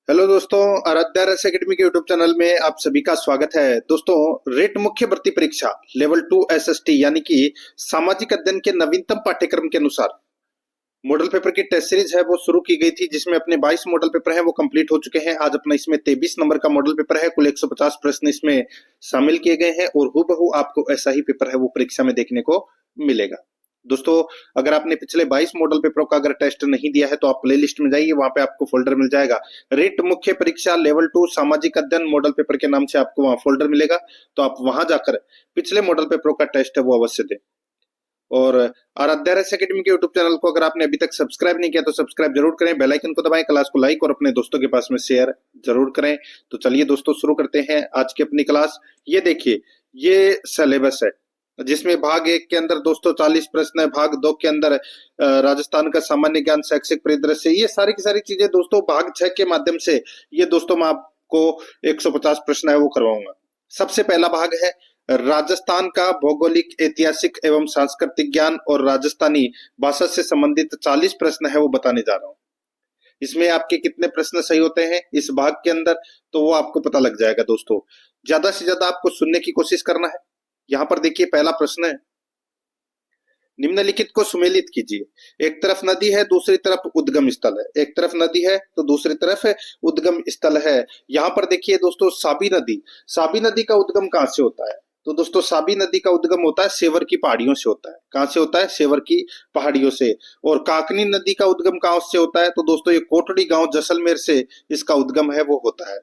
Hello दोस्तों, आराध्या रस academy के यूट्यूब चैनल में आप सभी का स्वागत है। दोस्तों, रेट मुख्य भर्ती परीक्षा लेवल 2 एसएसटी यानी कि सामाजिक अध्ययन के नवीनतम पाठ्यक्रम के अनुसार मॉडल पेपर की टेस्ट सीरीज है वो शुरू की गई थी, जिसमें अपने 22 मॉडल पेपर हैं वो कंप्लीट हो चुके हैं। आज अपना इसमें 23 नंबर का मॉडल पेपर है। कुल 150 प्रश्न इसमें शामिल किए गए हैं और हूबहू आपको ऐसा ही पेपर है वो परीक्षा में देखने को मिलेगा। दोस्तों, अगर आपने पिछले 22 मॉडल पेपरों का अगर टेस्ट नहीं दिया है तो आप प्लेलिस्ट में जाइए, वहां पे आपको फोल्डर मिल जाएगा रेट मुख्य परीक्षा लेवल 2 सामाजिक अध्ययन मॉडल पेपर के नाम से आपको वहां फोल्डर मिलेगा। तो आप वहां जाकर पिछले मॉडल पेपरों का टेस्ट है वो अवश्य दें। और आराध्या रस एकेडमी के यूट्यूब चैनल को अगर आपने अभी तक सब्सक्राइब नहीं किया तो सब्सक्राइब जरूर करें, बेल आइकन को दबाएं, क्लास को लाइक और अपने दोस्तों के पास में शेयर जरूर करें। तो चलिए दोस्तों, शुरू करते हैं आज की अपनी क्लास। ये देखिए, ये सिलेबस है जिसमें भाग 1 के अंदर दोस्तों 40 प्रश्न है, भाग 2 के अंदर राजस्थान का सामान्य ज्ञान, शैक्षिक परिदृश्य, ये सारी की सारी चीजें दोस्तों भाग 6 के माध्यम से ये दोस्तों मैं आपको 150 प्रश्न है वो करवाऊंगा। सबसे पहला भाग है राजस्थान का भौगोलिक, ऐतिहासिक एवं सांस्कृतिक ज्ञान और राजस्थानी भाषा से संबंधित 40 प्रश्न है वो बताने जा रहा हूं। इसमें आपके कितने प्रश्न सही होते हैं इस भाग के अंदर तो वो आपको पता लग जाएगा। दोस्तों, ज्यादा से ज्यादा आपको सुनने की कोशिश करना है। यहां पर देखिए, पहला प्रश्न है, निम्नलिखित को सुमेलित कीजिए। एक तरफ नदी है, दूसरी तरफ उद्गम स्थल है। एक तरफ नदी है तो दूसरी तरफ उद्गम स्थल है। यहां पर देखिए दोस्तों, साबी नदी का उद्गम कहां से होता है? तो दोस्तों, साबी नदी का उद्गम होता है सेवर की पहाड़ियों से होता है। कहां से होता है? सेवर की पहाड़ियों से। और काकनी नदी का उद्गम कहां से होता है? तो दोस्तों, ये कोटड़ी गांव जैसलमेर से इसका उद्गम है वो होता है।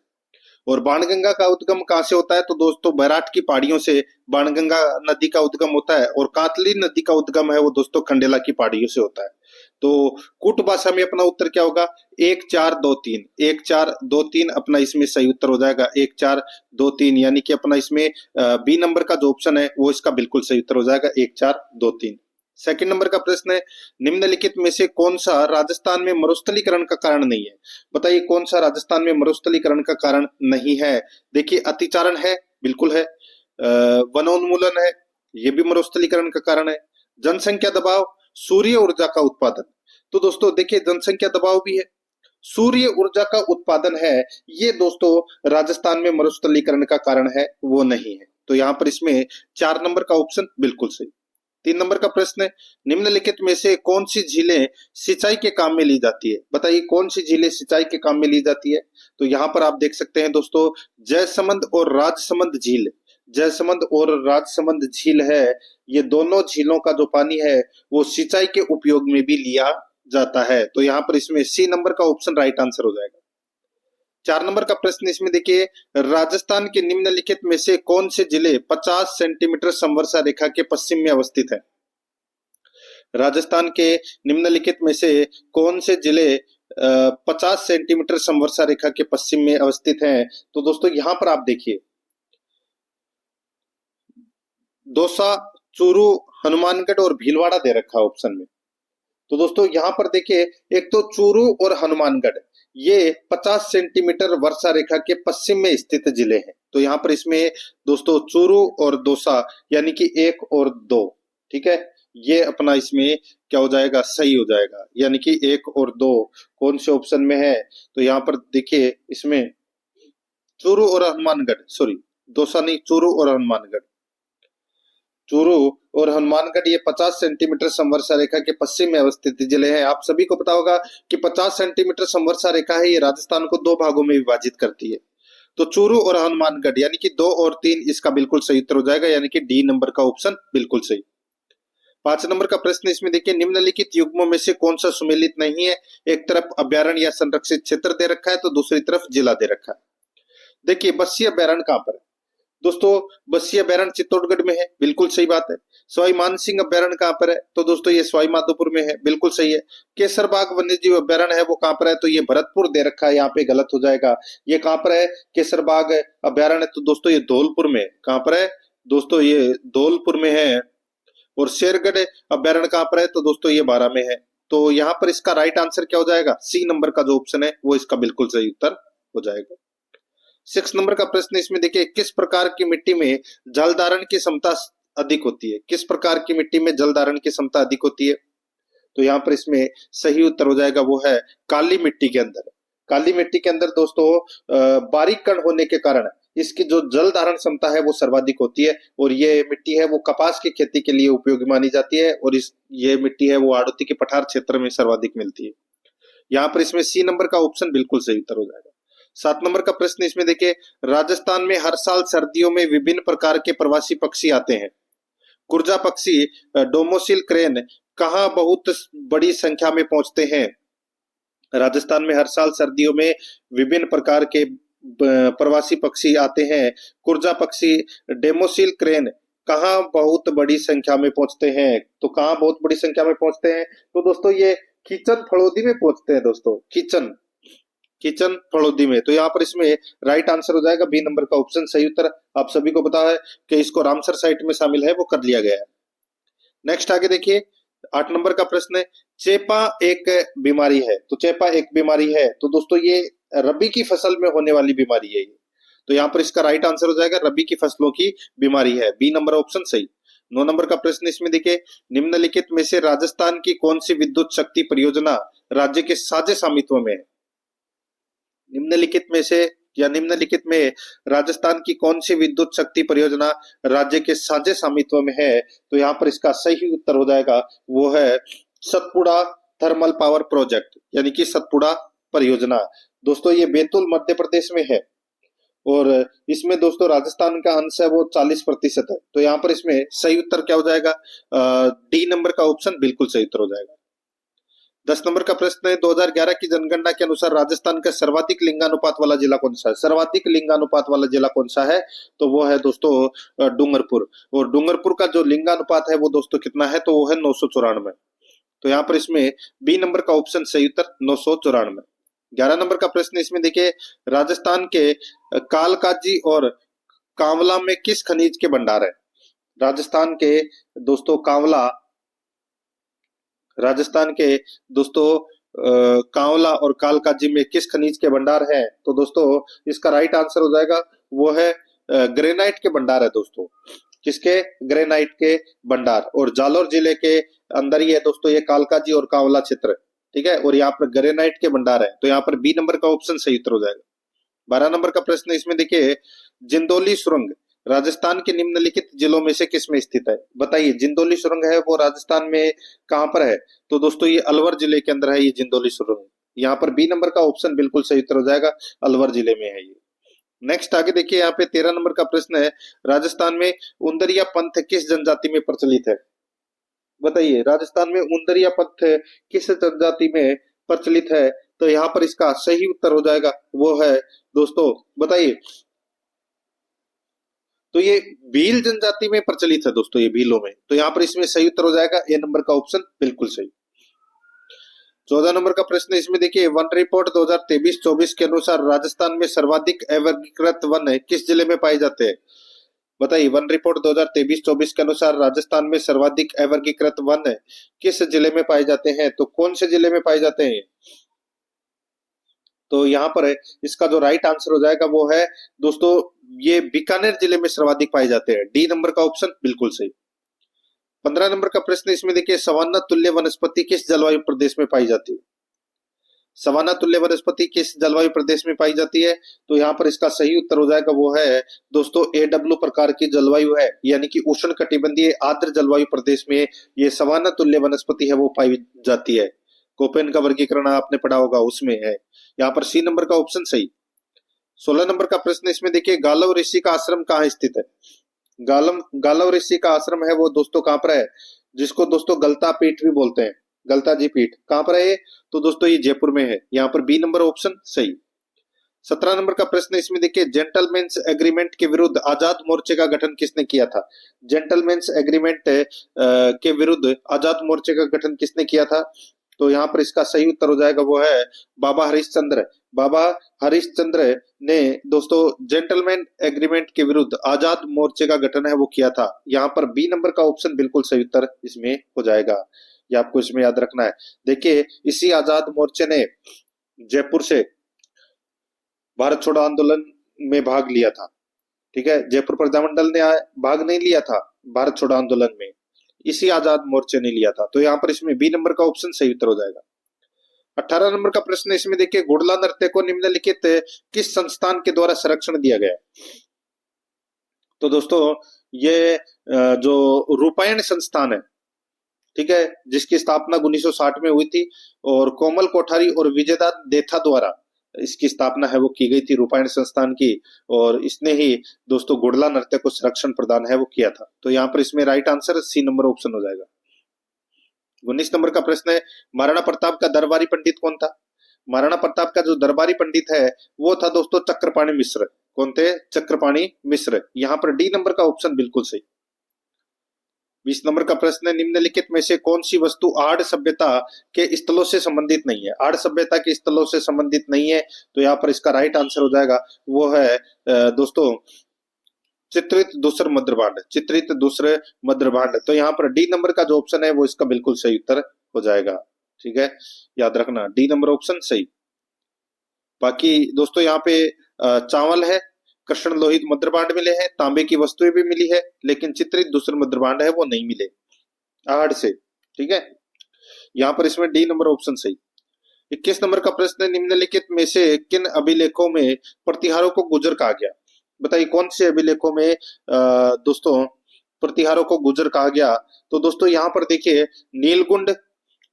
और बाणगंगा का उद्गम कहां से होता है? तो दोस्तों, बैराट की पहाड़ियों से बाणगंगा नदी का उद्गम होता है। और कातली नदी का उद्गम है वो दोस्तों खंडेला की पहाड़ियों से होता है। तो कुट भाषा में अपना उत्तर क्या होगा? 1 4 2 3, 1 4 2 3 अपना इसमें सही उत्तर हो जाएगा। 1 4 2 3 यानी कि अपना इसमें बी नंबर का जो ऑप्शन है वो इसका बिल्कुल सही उत्तर हो जाएगा, 1 4 2 3। सेकंड नंबर का प्रश्न है, निम्नलिखित में से कौन सा राजस्थान में मरुस्थलीकरण का कारण नहीं है? बताइए, कौन सा राजस्थान में मरुस्थलीकरण का कारण नहीं है? देखिए, अतिचारण है, बिल्कुल है। वनोन्मूलन है, ये भी मरुस्थलीकरण का कारण है। जनसंख्या दबाव, सूर्य ऊर्जा का उत्पादन। तो दोस्तों देखिए, जनसंख्या दबाव भी है, सूर्य ऊर्जा का उत्पादन है, ये दोस्तों राजस्थान में मरुस्थलीकरण का कारण है वो नहीं है। तो यहां पर इसमें 4 नंबर का ऑप्शन बिल्कुल सही। 3 नंबर का प्रश्न है, निम्नलिखित में से कौन सी झीलें सिंचाई के काम में ली जाती है? बताइए, कौन सी झीलें सिंचाई के काम में ली जाती है? तो यहां पर आप देख सकते हैं दोस्तों, जयसमंद और राजसमंद झील। जयसमंद और राजसमंद झील है, ये दोनों झीलों का जो पानी है वो सिंचाई के उपयोग में भी लिया जाता है। तो यहां पर इसमें सी नंबर का ऑप्शन राइट आंसर हो जाएगा। 4 नंबर का प्रश्न इसमें देखिए, राजस्थान के निम्नलिखित में से कौन से जिले 50 सेंटीमीटर समवर्षा रेखा के पश्चिम में अवस्थित है? राजस्थान के निम्नलिखित में से कौन से जिले 50 सेंटीमीटर समवर्षा रेखा के पश्चिम में अवस्थित हैं? तो दोस्तों, यहां पर आप देखिए, दौसा, चूरू, हनुमानगढ़ और भीलवाड़ा दे रखा है ऑप्शन में। तो दोस्तों, यहां पर देखिए, एक तो चूरू और हनुमानगढ़ ये 50 सेंटीमीटर वर्षा रेखा के पश्चिम में स्थित जिले हैं। तो यहां पर इसमें दोस्तों चूरू और दौसा यानी कि 1 और 2, ठीक है, ये अपना इसमें क्या हो जाएगा? सही हो जाएगा, यानी कि 1 और 2 कौन से ऑप्शन में है? तो यहां पर देखिए, इसमें चूरू और हनुमानगढ़, सॉरी दौसा नहीं, चूरू और हनुमानगढ़, चूरू और हनुमानगढ़ ये 50 सेंटीमीटर समवर्षा रेखा के पश्चिम में अवस्थित जिले हैं। आप सभी को पता होगा कि 50 सेंटीमीटर समवर्षा रेखा है, ये राजस्थान को 2 भागों में विभाजित करती है। तो चूरू और हनुमानगढ़ यानी कि 2 और 3 इसका बिल्कुल सही उत्तर हो जाएगा, यानी कि डी नंबर का ऑप्शन बिल्कुल सही। 5 नंबर का प्रश्न इसमें देखिए, निम्नलिखित युग्मों में से कौन सा सुमेलित नहीं है? एक तरफ अभ्यारण्य या संरक्षित क्षेत्र दे रखा है तो दूसरी तरफ जिला दे रखा है। देखिए, बस्सी अभ्यारण्य कहां पर है? दोस्तों, बस्सी अभ्यारण्य चित्तौड़गढ़ में है, बिल्कुल सही बात है। सवाई मानसिंह अभ्यारण्य कहां पर है? तो दोस्तों, ये सवाई माधोपुर में है, बिल्कुल सही है। केसरबाग वन्यजीव अभ्यारण्य है वो कहां पर है? तो ये भरतपुर दे रखा है, यहाँ पे गलत हो जाएगा। ये कहां पर है केसरबाग अभ्यारण्य? तो दोस्तों, ये धौलपुर में। कहां पर है दोस्तों? ये धौलपुर में है। और शेरगढ़ अभ्यारण्य कहां पर है? तो दोस्तों, ये 12 में है। तो यहाँ पर इसका राइट आंसर क्या हो जाएगा? सी नंबर का जो ऑप्शन है वो इसका बिल्कुल सही उत्तर हो जाएगा। 6 नंबर का प्रश्न इसमें देखिए, किस प्रकार की मिट्टी में जल धारण की क्षमता अधिक होती है? किस प्रकार की मिट्टी में जल धारण की क्षमता अधिक होती है? तो यहाँ पर इसमें सही उत्तर हो जाएगा वो है काली मिट्टी के अंदर। काली मिट्टी के अंदर दोस्तों बारीक कण होने के कारण इसकी जो जल धारण क्षमता है वो सर्वाधिक होती है, और ये मिट्टी है वो कपास की खेती के लिए उपयोगी मानी जाती है, और ये मिट्टी है वो हाड़ौती के पठार क्षेत्र में सर्वाधिक मिलती है। यहाँ पर इसमें सी नंबर का ऑप्शन बिल्कुल सही उत्तर हो जाएगा। 7 नंबर का प्रश्न इसमें देखिए, राजस्थान में हर साल सर्दियों में विभिन्न प्रकार के प्रवासी पक्षी आते हैं। कुर्जा पक्षी, डोमोसिल क्रेन कहाँ बहुत बड़ी संख्या में पहुंचते हैं? राजस्थान में हर साल सर्दियों में विभिन्न प्रकार के प्रवासी पक्षी आते हैं। कुर्जा पक्षी, डेमोसिल क्रेन कहाँ बहुत बड़ी संख्या में पहुंचते हैं? तो कहाँ बहुत बड़ी संख्या में पहुंचते हैं? तो दोस्तों ये किचन फड़ौदी में पहुंचते हैं दोस्तों, किचन फड़ौदी में। तो यहाँ पर इसमें राइट आंसर हो जाएगा बी नंबर का ऑप्शन सही उत्तर। आप सभी को पता है कि इसको रामसर साइट में शामिल है, वो कर लिया गया है। नेक्स्ट आगे देखिए, 8 नंबर का प्रश्न है, चेपा एक बीमारी है। तो चेपा एक बीमारी है, तो दोस्तों ये रबी की फसल में होने वाली बीमारी है ये। तो यहाँ पर इसका राइट आंसर हो जाएगा रबी की फसलों की बीमारी है, बी नंबर ऑप्शन सही। 9 नंबर का प्रश्न इसमें देखिए, निम्नलिखित में से राजस्थान की कौन सी विद्युत शक्ति परियोजना राज्य के साझे स्वामित्व में है? निम्नलिखित में राजस्थान की कौन सी विद्युत शक्ति परियोजना राज्य के साझे स्वामित्व में है? तो यहाँ पर इसका सही उत्तर हो जाएगा वो है सतपुड़ा थर्मल पावर प्रोजेक्ट, यानी कि सतपुड़ा परियोजना। दोस्तों ये बैतूल मध्य प्रदेश में है, और इसमें दोस्तों राजस्थान का अंश है वो 40% है। तो यहाँ पर इसमें सही उत्तर क्या हो जाएगा? डी नंबर का ऑप्शन बिल्कुल सही उत्तर हो जाएगा। 10 नंबर का प्रश्न है, 2011 की जनगणना के अनुसार राजस्थान का सर्वाधिक लिंगानुपात वाला जिला कौन सा है? सर्वाधिक लिंगानुपात वाला जिला कौन सा है? तो वो है दोस्तों डूंगरपुर। और डूंगरपुर का जो लिंगानुपात है वो दोस्तों कितना है? तो वो है 994। तो यहाँ पर इसमें बी नंबर का ऑप्शन सही उत्तर 994। 11 नंबर का प्रश्न इसमें देखिए, राजस्थान के कालकाजी और कांवला में किस खनिज के भंडार है? राजस्थान के दोस्तों कांवला और कालकाजी में किस खनिज के भंडार है? तो दोस्तों इसका राइट आंसर हो जाएगा वो है ग्रेनाइट के भंडार है दोस्तों। किसके? ग्रेनाइट के भंडार। और जालौर जिले के अंदर ही है दोस्तों ये कालकाजी और कांवला क्षेत्र, ठीक है, और यहाँ पर ग्रेनाइट के भंडार है। तो यहाँ पर बी नंबर का ऑप्शन सही उत्तर हो जाएगा। 12 नंबर का प्रश्न इसमें देखिए, जिंदोली सुरंग राजस्थान के निम्नलिखित जिलों में से किस में स्थित है? बताइए, जिंदोली सुरंग है वो राजस्थान में कहां पर है? तो दोस्तों ये अलवर जिले के अंदर है ये जिंदोली सुरंग। यहाँ पर बी नंबर का ऑप्शन बिल्कुल सही उत्तर हो जाएगा, अलवर जिले में है ये। नेक्स्ट आगे देखिए, यहाँ पे 13 नंबर का प्रश्न है, राजस्थान में उंदरिया पंथ किस जनजाति में प्रचलित है? बताइए, राजस्थान में उंदरिया पंथ किस जनजाति में प्रचलित है? तो यहाँ पर इसका सही उत्तर हो जाएगा वो है दोस्तों, बताइए, तो ये भील जनजाति में प्रचलित है दोस्तों, ये भीलों में। तो यहाँ पर इसमें सही उत्तर हो जाएगा ए नंबर का ऑप्शन बिल्कुल सही। 14 नंबर का प्रश्न इसमें देखिए, वन रिपोर्ट 2023-24 के अनुसार राजस्थान में सर्वाधिक अवर्गीकृत वन किस जिले में पाए जाते हैं? बताइए, वन रिपोर्ट 2023-24 के अनुसार राजस्थान में सर्वाधिक अवर्गीकृत वन किस जिले में पाए जाते हैं? तो कौन से जिले में पाए जाते हैं? तो यहाँ पर इसका जो राइट आंसर हो जाएगा वो है दोस्तों ये बीकानेर जिले में सर्वाधिक पाए जाते हैं, डी नंबर का ऑप्शन बिल्कुल सही। 15 नंबर का प्रश्न इसमें देखिए, सवाना तुल्य वनस्पति किस जलवायु प्रदेश में पाई जाती है? सवाना तुल्य वनस्पति किस जलवायु प्रदेश में पाई जाती है? तो यहाँ पर इसका सही उत्तर हो जाएगा वो है दोस्तों AW प्रकार की जलवायु है, यानी कि उष्ण कटिबंधीय आर्द्र जलवायु प्रदेश में ये सवाना तुल्य वनस्पति है वो पाई जाती है। कोपेन का वर्गीकरण आपने पढ़ा होगा, उसमें है। यहाँ पर सी नंबर का ऑप्शन सही। 16 नंबर का प्रश्न इसमें देखिए, गालव ऋषि का आश्रम कहाँ स्थित है? गालव ऋषि का आश्रम है वो दोस्तों कहाँ पर है? जिसको दोस्तों गलता पीठ भी बोलते हैं, गलता जी पीठ कहाँ पर है? तो दोस्तों ये जयपुर में है, यहाँ पर बी नंबर ऑप्शन सही। 17 नंबर का प्रश्न इसमें देखिए, जेंटलमैन्स एग्रीमेंट के विरुद्ध आजाद मोर्चे का गठन किसने किया था? जेंटलमैन्स एग्रीमेंट के विरुद्ध आजाद मोर्चे का गठन किसने किया था? तो यहाँ पर इसका सही उत्तर हो जाएगा वो है बाबा हरिश्चंद्र। बाबा हरिश्चंद्र ने दोस्तों जेंटलमैन एग्रीमेंट के विरुद्ध आजाद मोर्चे का गठन है वो किया था। यहाँ पर बी नंबर का ऑप्शन बिल्कुल सही उत्तर इसमें हो जाएगा, ये आपको इसमें याद रखना है। देखिए, इसी आजाद मोर्चे ने जयपुर से भारत छोड़ो आंदोलन में भाग लिया था, ठीक है। जयपुर प्रजामंडल ने भाग नहीं लिया था भारत छोड़ो आंदोलन में, इसी आजाद मोर्चे ने लिया था। तो यहाँ पर इसमें बी नंबर का ऑप्शन सही उत्तर हो जाएगा। 18 नंबर का प्रश्न इसमें देखिए, घुड़ला नृत्य को निम्नलिखित किस संस्थान के द्वारा संरक्षण दिया गया? तो दोस्तों ये जो रूपायण संस्थान है, ठीक है, जिसकी स्थापना 1960 में हुई थी और कोमल कोठारी और विजयदास देथा द्वारा इसकी स्थापना है वो की गई थी, रूपायण संस्थान की। और इसने ही दोस्तों घुड़ला नृत्य को संरक्षण प्रदान है वो किया था। तो यहाँ पर इसमें right answer C number option हो जाएगा। 19 नंबर का प्रश्न है, महाराणा प्रताप का दरबारी पंडित कौन था? महाराणा प्रताप का जो दरबारी पंडित है वो था दोस्तों चक्रपाणी मिश्र। कौन थे? चक्रपाणी मिश्र। यहाँ पर डी नंबर का ऑप्शन बिल्कुल सही। 20 नंबर का प्रश्न है, निम्नलिखित में से कौन सी वस्तु आड़ सभ्यता के स्थलों से संबंधित नहीं है? आड़ सभ्यता के स्थलों से संबंधित नहीं है, तो यहाँ पर इसका राइट आंसर हो जाएगा वो है दोस्तों चित्रित दूसर मध्यभांड। चित्रित दूसरे मध्यभांड। तो यहाँ पर डी नंबर का जो ऑप्शन है वो इसका बिल्कुल सही उत्तर हो जाएगा। ठीक है, याद रखना डी नंबर ऑप्शन सही। बाकी दोस्तों यहाँ पे चावल है, कृष्ण लोहित मध्यभांड मिले हैं, तांबे की वस्तुएं भी मिली है, लेकिन चित्रित दूसरे मध्यभांड है वो नहीं मिले आहड़ से। ठीक है, यहाँ पर इसमें डी नंबर ऑप्शन सही। 21 नंबर का प्रश्न है, निम्नलिखित में से किन अभिलेखों में प्रतिहारों को गुजर कहा गया? बताइए कौन से अभिलेखों में दोस्तों प्रतिहारों को गुजर कहा गया? तो दोस्तों यहाँ पर देखिए, नीलकुंड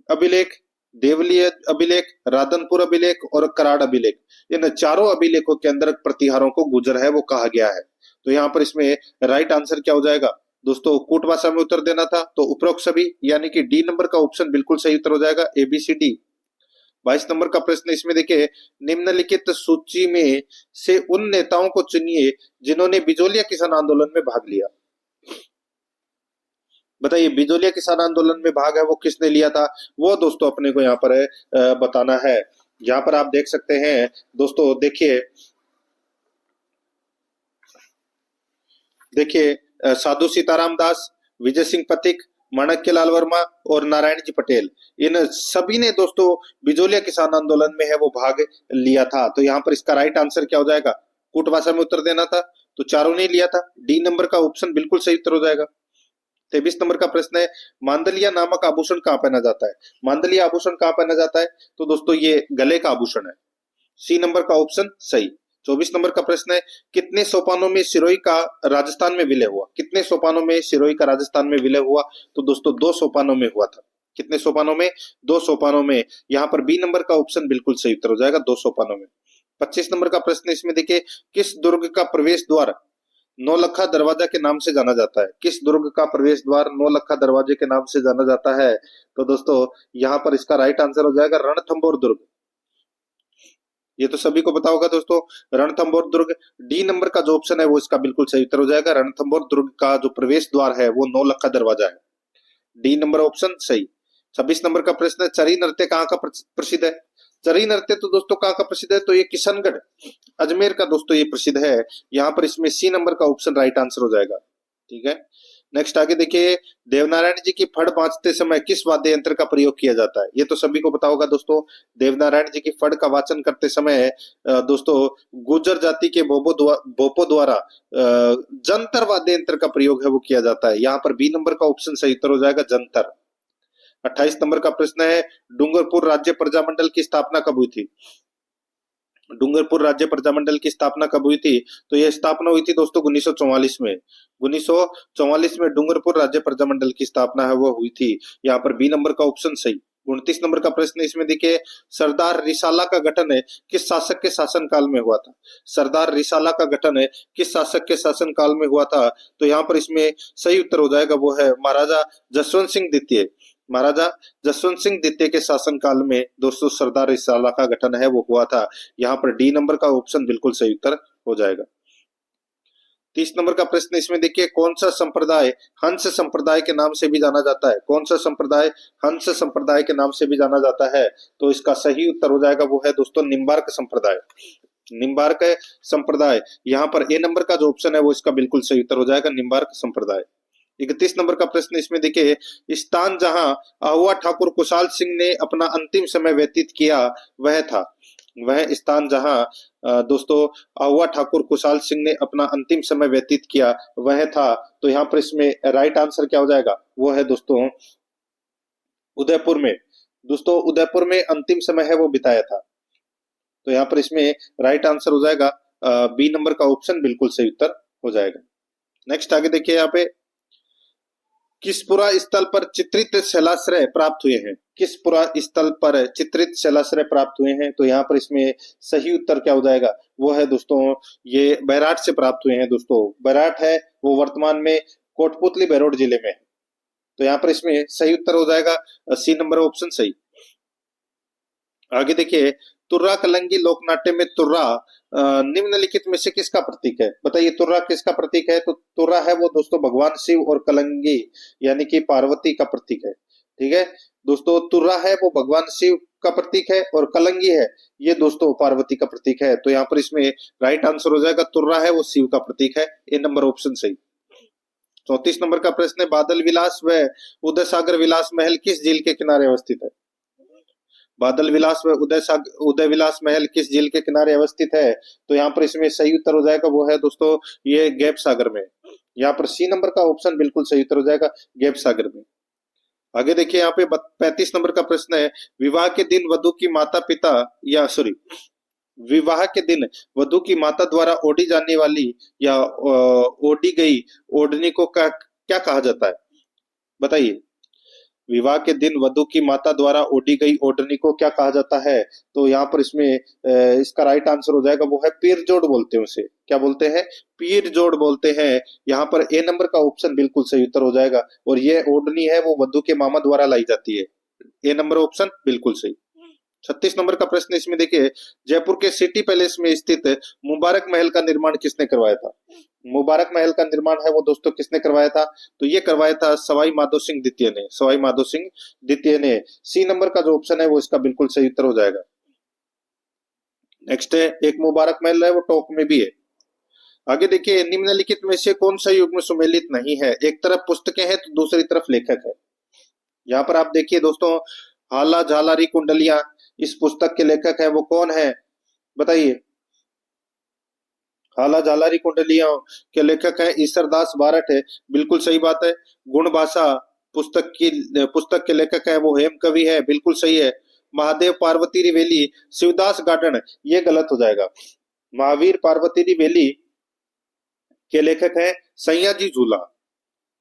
अभिलेख, देवलीय अभिलेख, राधनपुर अभिलेख और कराड़ अभिलेख, इन चारों अभिलेखों के अंदर प्रतिहारों को गुजर है वो कहा गया है। तो यहाँ पर इसमें राइट आंसर क्या हो जाएगा दोस्तों? कूट भाषा में उत्तर देना था तो उपरोक्त सभी, यानी कि डी नंबर का ऑप्शन बिल्कुल सही उत्तर हो जाएगा, ABCD। 22 नंबर का प्रश्न इसमें देखिए, निम्नलिखित सूची में से उन नेताओं को चुनिए जिन्होंने बिजोलिया किसान आंदोलन में भाग लिया। बताइए बिजोलिया किसान आंदोलन में भाग है वो किसने लिया था? वो दोस्तों अपने को यहाँ पर बताना है। यहाँ पर आप देख सकते हैं दोस्तों, देखिए साधु सीताराम दास, विजय सिंह पथिक, माणक्यलाल वर्मा और नारायण जी पटेल, इन सभी ने दोस्तों बिजोलिया किसान आंदोलन में है वो भाग लिया था। तो यहाँ पर इसका राइट आंसर क्या हो जाएगा? कूट भाषा में उत्तर देना था तो चारों ने लिया था, डी नंबर का ऑप्शन बिल्कुल सही उत्तर हो जाएगा। 23 नंबर का प्रश्न है, मांदलिया नामक आभूषण कहाँ पहना जाता है? मांदलिया आभूषण कहाँ पहना जाता है? तो दोस्तों ये गले का आभूषण है, सी नंबर का ऑप्शन सही। 24 नंबर का प्रश्न है, कितने सोपानों में सिरोही का राजस्थान में विलय हुआ? कितने सोपानों में सिरोही का राजस्थान में विलय हुआ? तो दोस्तों 2 सोपानों में हुआ था। कितने सोपानों में? 2 सोपानों में। यहाँ पर बी नंबर का ऑप्शन बिल्कुल सही उत्तर हो जाएगा, 2 सोपानों में। 25 नंबर का प्रश्न इसमें देखिए, किस दुर्ग का प्रवेश द्वार नौलखा दरवाजा के नाम से जाना जाता है? किस दुर्ग का प्रवेश द्वार नौलखा दरवाजे के नाम से जाना जाता है? तो दोस्तों यहाँ पर इसका राइट आंसर हो जाएगा रणथंभौर दुर्ग। ये तो सभी को पता होगा दोस्तों, रणथंभौर दुर्ग। डी नंबर का जो ऑप्शन है वो इसका बिल्कुल सही उत्तर हो जाएगा। रणथंभौर दुर्ग का जो प्रवेश द्वार है वो नौलखा दरवाजा है, डी नंबर ऑप्शन सही। 26 नंबर का प्रश्न है, चरी नृत्य कहाँ का प्रसिद्ध है? चरी नृत्य तो दोस्तों कहाँ का प्रसिद्ध है? तो ये किशनगढ़ अजमेर का दोस्तों ये प्रसिद्ध है। यहाँ पर इसमें सी नंबर का ऑप्शन राइट आंसर हो जाएगा। ठीक है, नेक्स्ट आगे देखिए, देवनारायण जी की फड़ बांचते समय किस वाद्य यंत्र का प्रयोग किया जाता है? ये तो सभी को पता होगा दोस्तों, देवनारायण जी की फड़ का वाचन करते समय दोस्तों गुर्जर जाति के भोपो द्वारा जंतर वाद्य यंत्र का प्रयोग है वो किया जाता है। यहाँ पर बी नंबर का ऑप्शन सही उत्तर हो जाएगा, जंतर। 28 नंबर का प्रश्न है, डूंगरपुर राज्य प्रजामंडल की स्थापना कब हुई थी? डूंगरपुर राज्य प्रजामंडल की स्थापना कब हुई थी? तो यह स्थापना हुई थी दोस्तों 1944 में। 1944 में डूंगरपुर राज्य प्रजामंडल की स्थापना है वो हुई थी। यहाँ पर बी नंबर का ऑप्शन सही। 29 नंबर का प्रश्न इसमें देखिए, सरदार रिसाला का गठन है किस शासक के शासन काल में हुआ था? सरदार रिसाला का गठन है किस शासक के शासन काल में हुआ था? तो यहाँ पर इसमें सही उत्तर हो जाएगा वो है महाराजा जसवंत सिंह द्वितीय। महाराजा जसवंत सिंह द्वितीय के शासन काल में दोस्तों सरदार रिसाला का गठन है वो हुआ था। यहाँ पर डी नंबर का ऑप्शन बिल्कुल सही उत्तर हो जाएगा। 30 नंबर का प्रश्न इसमें देखिए, कौन सा संप्रदाय हंस संप्रदाय के नाम से भी जाना जाता है? कौन सा संप्रदाय हंस संप्रदाय के नाम से भी जाना जाता है? तो इसका सही उत्तर हो जाएगा वो है दोस्तों निम्बार्क संप्रदाय। निम्बार्क संप्रदाय, यहाँ पर ए नंबर का जो ऑप्शन है वो इसका बिल्कुल सही उत्तर हो जाएगा, निम्बार्क संप्रदाय। 31 नंबर का प्रश्न इसमें देखिए, स्थान जहां आहुआ ठाकुर कुशाल सिंह ने अपना अंतिम समय व्यतीत किया वह था? वह स्थान जहां दोस्तों आहुआ ठाकुर कुशाल सिंह ने अपना अंतिम समय व्यतीत किया वह था, तो यहाँ पर इसमें राइट आंसर क्या हो जाएगा? वो है दोस्तों उदयपुर में। दोस्तों उदयपुर में अंतिम समय है वो बिताया था। तो यहाँ पर इसमें राइट आंसर हो जाएगा बी नंबर का ऑप्शन बिल्कुल सही उत्तर हो जाएगा। नेक्स्ट आगे देखिए यहाँ पे, किस पुरा स्थल पर चित्रित शैलाश्रय प्राप्त हुए हैं? किस पुरा स्थल पर चित्रित शैलाश्रय प्राप्त हुए हैं? तो यहाँ पर इसमें सही उत्तर क्या हो जाएगा? वो है दोस्तों ये बैराट से प्राप्त हुए हैं। दोस्तों बैराट है वो वर्तमान में कोटपुतली बहरोड जिले में है। तो यहाँ पर इसमें सही उत्तर हो जाएगा सी नंबर ऑप्शन सही। आगे देखिए, तुर्रा कलंगी लोकनाट्य में तुर्रा निम्नलिखित में से किसका प्रतीक है? बताइए तुर्रा किसका प्रतीक है? तो तुर्रा है वो दोस्तों भगवान शिव और कलंगी यानी कि पार्वती का प्रतीक है। ठीक है दोस्तों, तुर्रा है वो भगवान शिव का प्रतीक है और कलंगी है ये दोस्तों पार्वती का प्रतीक है। तो यहाँ पर इसमें राइट आंसर हो जाएगा तुर्रा है वो शिव का प्रतीक है, ए नंबर ऑप्शन सही। 34 नंबर का प्रश्न है, बादल विलास व उदय सागर विलास महल किस झील के किनारे अवस्थित है? बादल विलास व उदय विलास महल किस झील के किनारे अवस्थित है? तो यहाँ पर इसमें सही उत्तर हो जाएगा वो है दोस्तों ये गैप सागर में। यहाँ पर सी नंबर का ऑप्शन बिल्कुल सही उत्तर हो जाएगा गैप सागर में। आगे देखिए यहाँ पे 35 नंबर का प्रश्न है, विवाह के दिन वधु की माता पिता या सॉरी विवाह के दिन वधु की माता द्वारा ओढ़ी जाने वाली या ओढ़ी गई ओढ़नी को क्या कहा जाता है? बताइए विवाह के दिन वधु की माता द्वारा ओढ़ी गई ओढ़नी को क्या कहा जाता है? तो यहाँ पर इसमें इसका राइट आंसर हो जाएगा वो है पीर जोड़ बोलते हैं उसे। क्या बोलते हैं? पीर जोड़ बोलते हैं। यहाँ पर ए नंबर का ऑप्शन बिल्कुल सही उत्तर हो जाएगा और ये ओढ़नी है वो वधु के मामा द्वारा लाई जाती है, ए नंबर ऑप्शन बिल्कुल सही। 36 नंबर का प्रश्न इसमें देखिए, जयपुर के सिटी पैलेस में स्थित मुबारक महल का निर्माण किसने करवाया था? मुबारक महल का निर्माण है वो दोस्तों किसने करवाया था? तो ये करवाया था सवाई माधो सिंह द्वितीय ने। सवाई माधो सिंह द्वितीय ने। सी नंबर का जो ऑप्शन है वो इसका बिल्कुल सही उत्तर हो जाएगा। नेक्स्ट है, एक मुबारक महल है वो टोंक में भी है। आगे देखिए, निम्नलिखित में से कौन सा युग्म सुमेलित नहीं है? एक तरफ पुस्तकें हैं तो दूसरी तरफ लेखक है। यहाँ पर आप देखिए दोस्तों, हाला झालारी कुंडलियां इस पुस्तक के लेखक है वो कौन है? बताइए। हाला झालारी कुंडलियों के लेखक है ईश्वरदास बारट है, बिल्कुल सही बात है। गुण भाषा पुस्तक के लेखक है वो हेम कवि है, बिल्कुल सही है। महादेव पार्वती रिवेली शिवदास गार्डन, ये गलत हो जाएगा। महावीर पार्वती रिवेली के लेखक है सैयाजी झूला।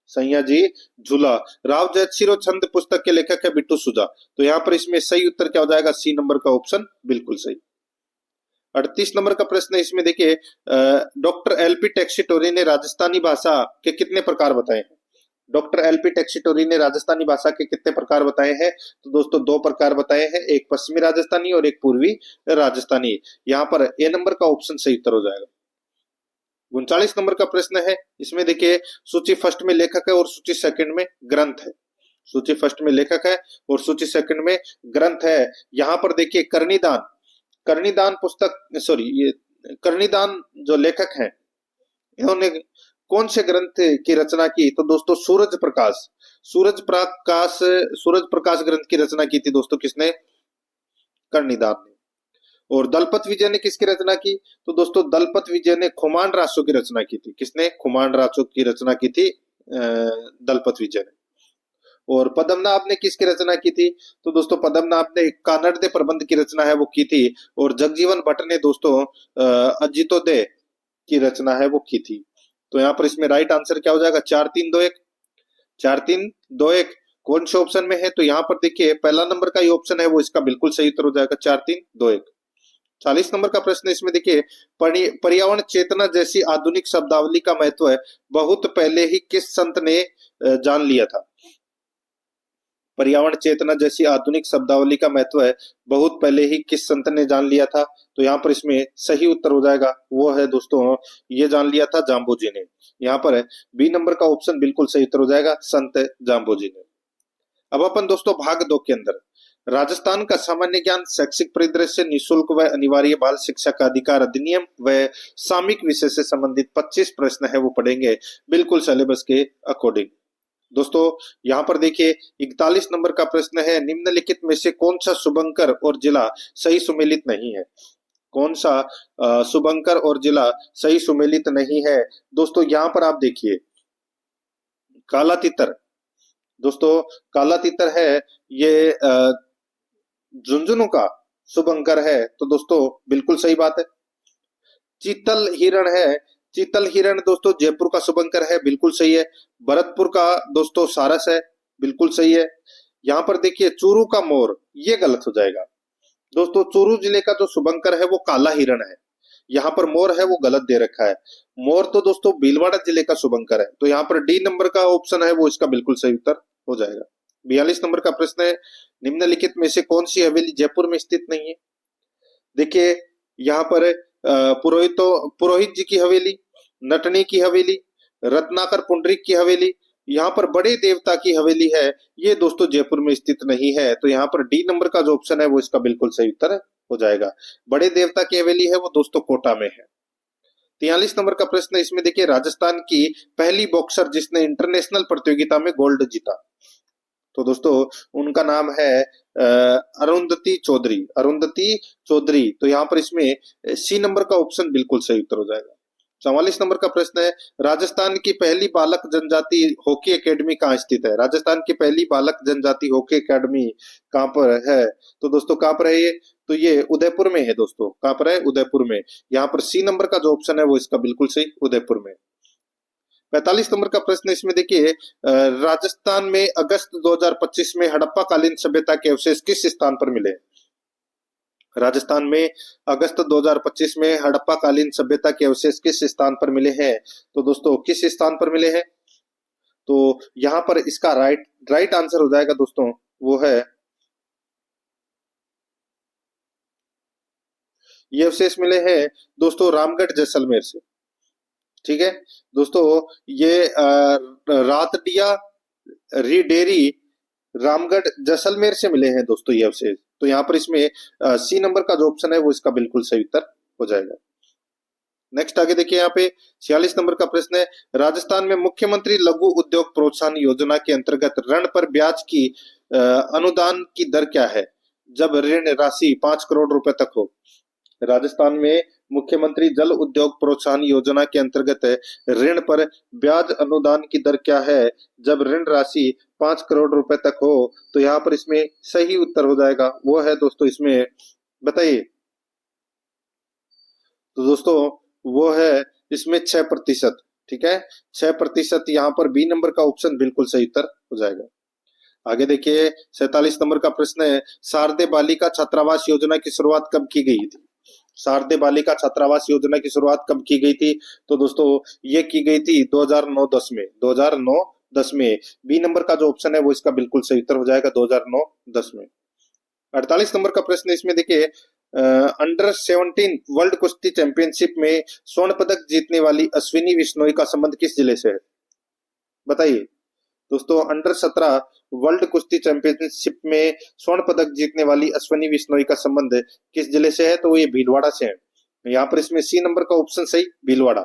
सैयाजी झूला। राव जयसिरो छंद पुस्तक के लेखक है बिट्टू सुजा। तो यहाँ पर इसमें सही उत्तर क्या हो जाएगा? सी नंबर का ऑप्शन बिल्कुल सही। 38 नंबर का प्रश्न है इसमें देखिए, डॉक्टर एलपी टेक्सिटोरी ने राजस्थानी भाषा के कितने प्रकार बताए हैं? डॉक्टर एलपी टेक्सिटोरी ने राजस्थानी भाषा के कितने प्रकार बताए हैं? तो दोस्तों दो प्रकार बताए हैं, एक पश्चिमी राजस्थानी और एक पूर्वी राजस्थानी। यहाँ पर ए नंबर का ऑप्शन सही उत्तर हो जाएगा। 39 नंबर का प्रश्न है इसमें देखिए, सूची फर्स्ट में लेखक है और सूची सेकंड में ग्रंथ है। सूची फर्स्ट में लेखक है और सूची सेकंड में ग्रंथ है। यहाँ पर देखिए कर्णिदान, कर्णिदान पुस्तक सॉरी ये कर्णिदान जो लेखक हैं इन्होंने कौन से ग्रंथ की रचना की? तो दोस्तों सूरज प्रकाश। सूरज प्रकाश ग्रंथ की रचना की थी दोस्तों किसने? कर्णिदान ने। और दलपत विजय ने किसकी रचना की? तो दोस्तों दलपत विजय ने खुमान रासो की रचना की थी। किसने? खुमान रासो की रचना की थी दलपत विजय ने। और पद्मनाभ ने किसकी रचना की थी? तो दोस्तों पद्मनाभ ने कानड़दे प्रबंध की रचना है वो की थी। और जगजीवन भट्ट ने दोस्तों अजितोदय की रचना है वो की थी। तो यहाँ पर इसमें राइट आंसर क्या हो जाएगा? 4-3-2-1। 4-3-2-1 कौन से ऑप्शन में है? तो यहाँ पर देखिए पहला नंबर का ये ऑप्शन है वो इसका बिल्कुल सही उत्तर हो जाएगा 4-3-2-1। 40 नंबर का प्रश्न इसमें देखिए, पर्यावरण चेतना जैसी आधुनिक शब्दावली का महत्व बहुत पहले ही किस संत ने जान लिया था? पर्यावरण चेतना जैसी आधुनिक शब्दावली का महत्व बहुत पहले ही किस संत ने जान लिया था? तो यहाँ पर इसमें सही उत्तर हो जाएगा वो है दोस्तों ये जान लिया था जाम्बोजी ने। यहाँ पर बी नंबर का ऑप्शन बिल्कुल सही उत्तर हो जाएगा संत जाम्बोजी ने। अब अपन दोस्तों भाग 2 के अंदर राजस्थान का सामान्य ज्ञान शैक्षिक परिदृश्य निःशुल्क व अनिवार्य बाल शिक्षा का अधिकार अधिनियम व सामयिक विषय से संबंधित 25 प्रश्न है वो पढ़ेंगे बिल्कुल सिलेबस के अकॉर्डिंग। दोस्तों यहाँ पर देखिए 41 नंबर का प्रश्न है, निम्नलिखित में से कौन सा शुभंकर और जिला सही सुमेलित नहीं है? कौन सा शुभंकर और जिला सही सुमेलित नहीं है? दोस्तों यहाँ पर आप देखिए काला तितर। दोस्तों काला तितर है ये झुंझुनू का शुभंकर है, तो दोस्तों बिल्कुल सही बात है। चीतल हिरण है, चीतल हिरण दोस्तों जयपुर का शुभंकर है, बिल्कुल सही है। भरतपुर का दोस्तों सारस है, बिल्कुल सही है। यहाँ पर देखिए चूरू का मोर, ये गलत हो जाएगा दोस्तों। चूरू जिले का जो शुभंकर है वो काला हिरण है, यहाँ पर मोर है वो गलत दे रखा है। मोर तो दोस्तों भीलवाड़ा जिले का शुभंकर है, तो यहाँ पर डी नंबर का ऑप्शन है वो इसका बिल्कुल सही उत्तर हो जाएगा। 42 नंबर का प्रश्न है, निम्नलिखित में से कौन सी हवेली जयपुर में स्थित नहीं है? देखिए यहाँ पर पुरोहित जी की हवेली, नटनी की हवेली, रत्नाकर पुंडरीक की हवेली, यहाँ पर बड़े देवता की हवेली है, ये दोस्तों जयपुर में स्थित नहीं है। तो यहाँ पर डी नंबर का जो ऑप्शन है वो इसका बिल्कुल सही उत्तर हो जाएगा। बड़े देवता की हवेली है वो दोस्तों कोटा में है। 43 नंबर का प्रश्न, इसमें देखिए राजस्थान की पहली बॉक्सर जिसने इंटरनेशनल प्रतियोगिता में गोल्ड जीता, तो दोस्तों उनका नाम है अरुंधति चौधरी, अरुंधति चौधरी। तो यहाँ पर इसमें सी नंबर का ऑप्शन बिल्कुल सही उत्तर हो जाएगा। 44 नंबर का प्रश्न है, राजस्थान की पहली बालक जनजाति हॉकी एकेडमी कहाँ स्थित है? राजस्थान की पहली बालक जनजाति हॉकी एकेडमी कहाँ पर है? तो दोस्तों कहाँ पर है ये? तो ये उदयपुर में है दोस्तों। कहाँ पर है? उदयपुर में। यहाँ पर सी नंबर का जो ऑप्शन है वो इसका बिल्कुल सही, उदयपुर में। 45 नंबर का प्रश्न, इसमें देखिए राजस्थान में अगस्त 2025 में हड़प्पा कालीन सभ्यता के अवशेष किस स्थान पर मिले? राजस्थान में अगस्त 2025 में हड़प्पा कालीन सभ्यता के अवशेष किस स्थान पर मिले हैं? तो दोस्तों किस स्थान पर मिले हैं? तो यहां पर इसका राइट आंसर हो जाएगा दोस्तों, वो है, ये अवशेष मिले हैं दोस्तों रामगढ़ जैसलमेर से। ठीक है दोस्तों, ये रातडिया रिडेरी रामगढ़ जैसलमेर से मिले हैं दोस्तों ये अवशेष। तो यहाँ पर इसमें सी नंबर का जो ऑप्शन है वो इसका बिल्कुल सही उत्तर हो जाएगा। नेक्स्ट आगे देखिए, यहाँ पे 46 नंबर का प्रश्न है, राजस्थान में मुख्यमंत्री लघु उद्योग प्रोत्साहन योजना के अंतर्गत ऋण पर ब्याज की अनुदान की दर क्या है जब ऋण राशि 5 करोड़ रुपए तक हो? राजस्थान में मुख्यमंत्री जल उद्योग प्रोत्साहन योजना के अंतर्गत ऋण पर ब्याज अनुदान की दर क्या है जब ऋण राशि 5 करोड़ रुपए तक हो? तो यहाँ पर इसमें सही उत्तर हो जाएगा, वो है दोस्तों, इसमें बताइए। तो दोस्तों वो है इसमें 6%। ठीक है, 6%। यहाँ पर बी नंबर का ऑप्शन बिल्कुल सही उत्तर हो जाएगा। आगे देखिए 47 नंबर का प्रश्न है, शारदे बालिका छात्रावास योजना की शुरुआत कब की गई थी? शारदे बालिका छात्रावास योजना की शुरुआत कब की गई थी? तो दोस्तों ये की गई थी 2009-10 में, 2009-10 में। बी नंबर का जो ऑप्शन है वो इसका बिल्कुल सही उत्तर हो जाएगा, 2009-10 में। 48 नंबर का प्रश्न, इसमें देखिए अंडर 17 वर्ल्ड कुश्ती चैंपियनशिप में स्वर्ण पदक जीतने वाली अश्विनी विश्नोई का संबंध किस जिले से है? बताइए दोस्तों, अंडर 17 वर्ल्ड कुश्ती चैंपियनशिप में स्वर्ण पदक जीतने वाली अश्विनी विश्नोई का संबंध किस जिले से है? तो ये भीलवाड़ा से है। यहाँ पर इसमें सी नंबर का ऑप्शन सही, भीलवाड़ा।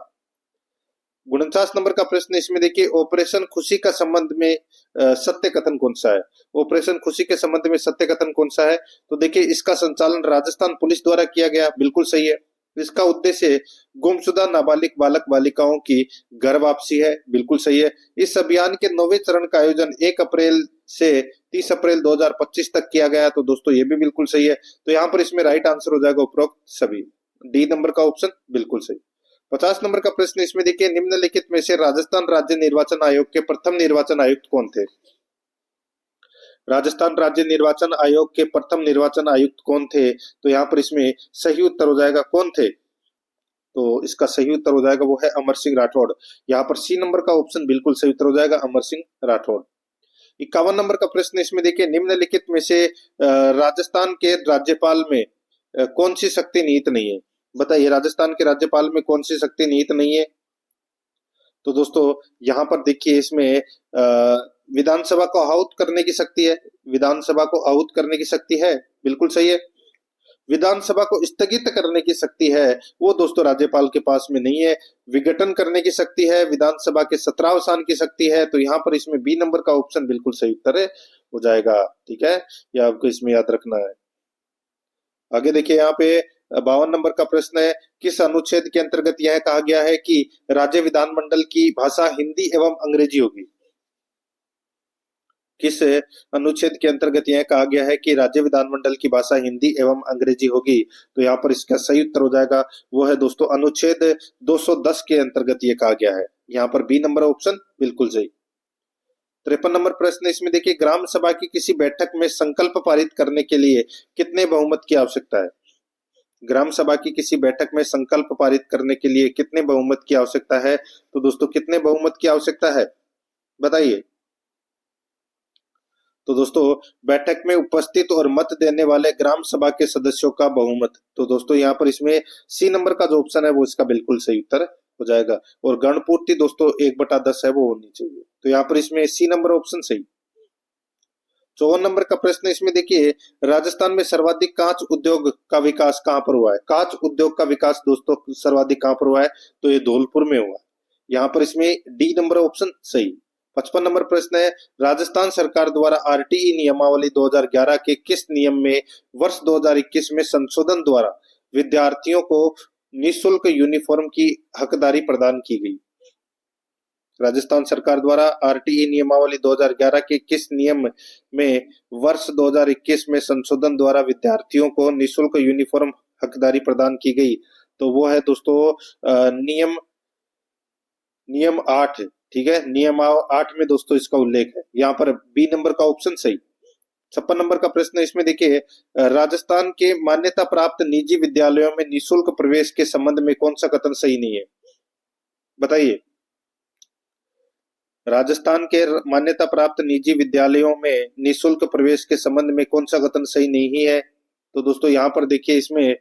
49 नंबर का प्रश्न, इसमें देखिए ऑपरेशन खुशी का संबंध में सत्य कथन कौन सा है? ऑपरेशन खुशी के संबंध में सत्य कथन कौन सा है? तो देखिए इसका संचालन राजस्थान पुलिस द्वारा किया गया, बिल्कुल सही है। इसका उद्देश्य गुमशुदा नाबालिग बालक बालिकाओं की घर वापसी है, बिल्कुल सही है। इस अभियान के 9वें चरण का आयोजन 1 अप्रैल से 30 अप्रैल 2025 तक किया गया, तो दोस्तों ये भी बिल्कुल सही है। तो यहाँ पर इसमें राइट आंसर हो जाएगा उपरोक्त सभी, डी नंबर का ऑप्शन बिल्कुल सही। 50 नंबर का प्रश्न, इसमें देखिए निम्नलिखित में से राजस्थान राज्य निर्वाचन आयोग के प्रथम निर्वाचन आयुक्त कौन थे? राजस्थान राज्य निर्वाचन आयोग के प्रथम निर्वाचन आयुक्त कौन थे? तो यहाँ पर इसमें सही उत्तर हो जाएगा, कौन थे? तो इसका सही उत्तर हो जाएगा वो है अमर सिंह राठौड़। यहाँ पर सी नंबर का ऑप्शन बिल्कुल सही उत्तर हो जाएगा, अमर सिंह राठौड़। 51 नंबर का प्रश्न, इसमें देखिए निम्नलिखित में से राजस्थान के राज्यपाल में कौन सी शक्ति निहित नहीं है? बताइए राजस्थान के राज्यपाल में कौन सी शक्ति निहित नहीं है? तो दोस्तों यहाँ पर देखिए इसमें विधानसभा को आहूत करने की शक्ति है, विधानसभा को आहूत करने की शक्ति है, बिल्कुल सही है। विधानसभा को स्थगित करने की शक्ति है, वो दोस्तों राज्यपाल के पास में नहीं है। विघटन करने की शक्ति है, विधानसभा के सत्रावसान की शक्ति है। तो यहाँ पर इसमें बी नंबर का ऑप्शन बिल्कुल सही उत्तर हो जाएगा। ठीक है, यह आपको इसमें याद रखना है। आगे देखिए यहाँ पे 52 नंबर का प्रश्न है, किस अनुच्छेद के अंतर्गत यह कहा गया है कि राज्य विधानमंडल की भाषा हिंदी एवं अंग्रेजी होगी? किस अनुच्छेद के अंतर्गत यह कहा गया है कि राज्य विधानमंडल की भाषा हिंदी एवं अंग्रेजी होगी? तो यहाँ पर इसका सही उत्तर हो जाएगा वो है दोस्तों अनुच्छेद 210 के अंतर्गत ये कहा गया है। यहाँ पर बी नंबर ऑप्शन बिल्कुल सही। 53 नंबर प्रश्न इसमें देखिए, ग्राम सभा की किसी बैठक में संकल्प पारित करने के लिए कितने बहुमत की आवश्यकता है? ग्राम सभा की किसी बैठक में संकल्प पारित करने के लिए कितने बहुमत की आवश्यकता है? तो दोस्तों कितने बहुमत की आवश्यकता है बताइए। तो दोस्तों बैठक में उपस्थित और मत देने वाले ग्राम सभा के सदस्यों का बहुमत। तो दोस्तों यहाँ पर इसमें सी नंबर का जो ऑप्शन है वो इसका बिल्कुल सही उत्तर हो जाएगा। और गणपूर्ति दोस्तों 1/10 है वो होनी चाहिए। तो यहाँ पर इसमें सी नंबर ऑप्शन सही। 54 नंबर का प्रश्न इसमें देखिए, राजस्थान में सर्वाधिक कांच उद्योग का विकास कहां पर हुआ है? कांच उद्योग का विकास दोस्तों सर्वाधिक कहां पर हुआ है? तो ये धौलपुर में हुआ। यहाँ पर इसमें डी नंबर ऑप्शन सही। 55 नंबर प्रश्न है, राजस्थान सरकार द्वारा आरटीई नियमावली 2011 के किस नियम में वर्ष 2021 में संशोधन द्वारा विद्यार्थियों को निःशुल्क यूनिफॉर्म की हकदारी प्रदान की गई? राजस्थान सरकार द्वारा आरटीई नियमावली 2011 के किस नियम में वर्ष 2021 में संशोधन द्वारा विद्यार्थियों को निःशुल्क यूनिफॉर्म हकदारी प्रदान की गई? तो वो है दोस्तों नियम 8। ठीक है, नियम 8 में दोस्तों इसका उल्लेख है। यहाँ पर बी नंबर का ऑप्शन सही। 56 नंबर का प्रश्न इसमें देखिए, राजस्थान के मान्यता प्राप्त निजी विद्यालयों में निःशुल्क प्रवेश के संबंध में कौन सा कथन सही नहीं है? बताइए। राजस्थान के मान्यता प्राप्त निजी विद्यालयों में निःशुल्क प्रवेश के संबंध में कौन सा कथन सही नहीं है? तो दोस्तों यहाँ पर देखिए, इसमें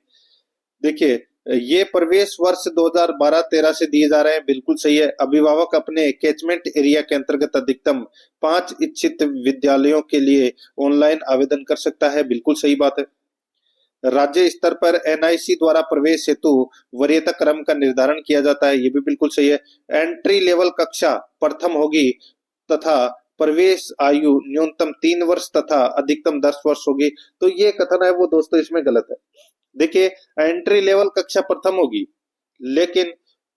देखिए ये प्रवेश वर्ष 2012-13 से दिए जा रहे हैं, बिल्कुल सही है। अभिभावक अपने कैचमेंट एरिया के अंतर्गत अधिकतम 5 इच्छित विद्यालयों के लिए ऑनलाइन आवेदन कर सकता है, बिल्कुल सही बात है। राज्य स्तर पर एनआईसी द्वारा प्रवेश हेतु वरीयता क्रम का निर्धारण किया जाता है, ये भी बिल्कुल सही है। एंट्री लेवल कक्षा प्रथम होगी तथा प्रवेश आयु न्यूनतम 3 वर्ष तथा अधिकतम 10 वर्ष होगी। तो ये कथन है वो दोस्तों इसमें गलत है। देखिए एंट्री लेवल कक्षा प्रथम होगी लेकिन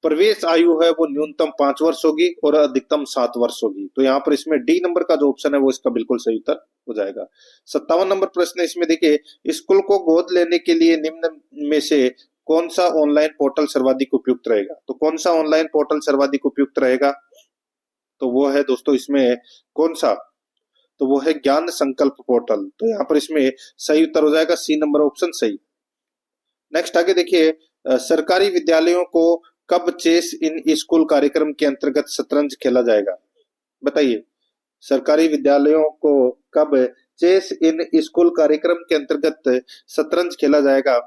प्रवेश आयु है वो न्यूनतम 5 वर्ष होगी और अधिकतम 7 वर्ष होगी। तो यहाँ पर इसमें डी नंबर का जो ऑप्शन है वो इसका बिल्कुल सही उत्तर हो जाएगा। 57 नंबर प्रश्न इसमें देखिए, स्कूल को गोद लेने के लिए निम्न में से कौन सा ऑनलाइन पोर्टल सर्वाधिक उपयुक्त रहेगा? तो कौन सा ऑनलाइन पोर्टल सर्वाधिक उपयुक्त रहेगा? तो वो है दोस्तों इसमें कौन सा? तो वो है ज्ञान संकल्प पोर्टल। तो यहाँ पर इसमें सही उत्तर हो जाएगा सी नंबर ऑप्शन सही। नेक्स्ट आगे देखिए, सरकारी विद्यालयों को कब चेस इन स्कूल कार्यक्रम के अंतर्गत शतरंज खेला जाएगा? बताइए, सरकारी विद्यालयों को कब चेस इन स्कूल कार्यक्रम के अंतर्गत शतरंज खेला जाएगा?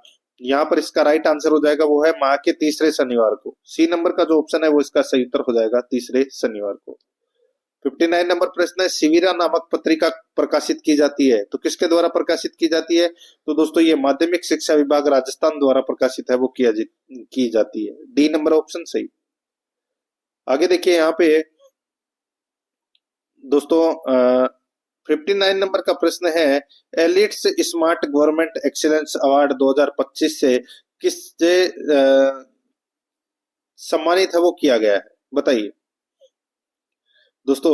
यहाँ पर इसका राइट आंसर हो जाएगा वो है माह के तीसरे शनिवार को। सी नंबर का जो ऑप्शन है वो इसका सही उत्तर हो जाएगा तीसरे शनिवार को। 59 नंबर प्रश्न है, शिविरा नामक पत्रिका प्रकाशित की जाती है तो किसके द्वारा प्रकाशित की जाती है? तो दोस्तों ये माध्यमिक शिक्षा विभाग राजस्थान द्वारा प्रकाशित है वो की जाती है। डी नंबर ऑप्शन सही। आगे देखिए यहाँ पे दोस्तों 59 नंबर का प्रश्न है, elites smart government excellence award 2025 से किससे सम्मानित है वो किया गया है? बताइए दोस्तों,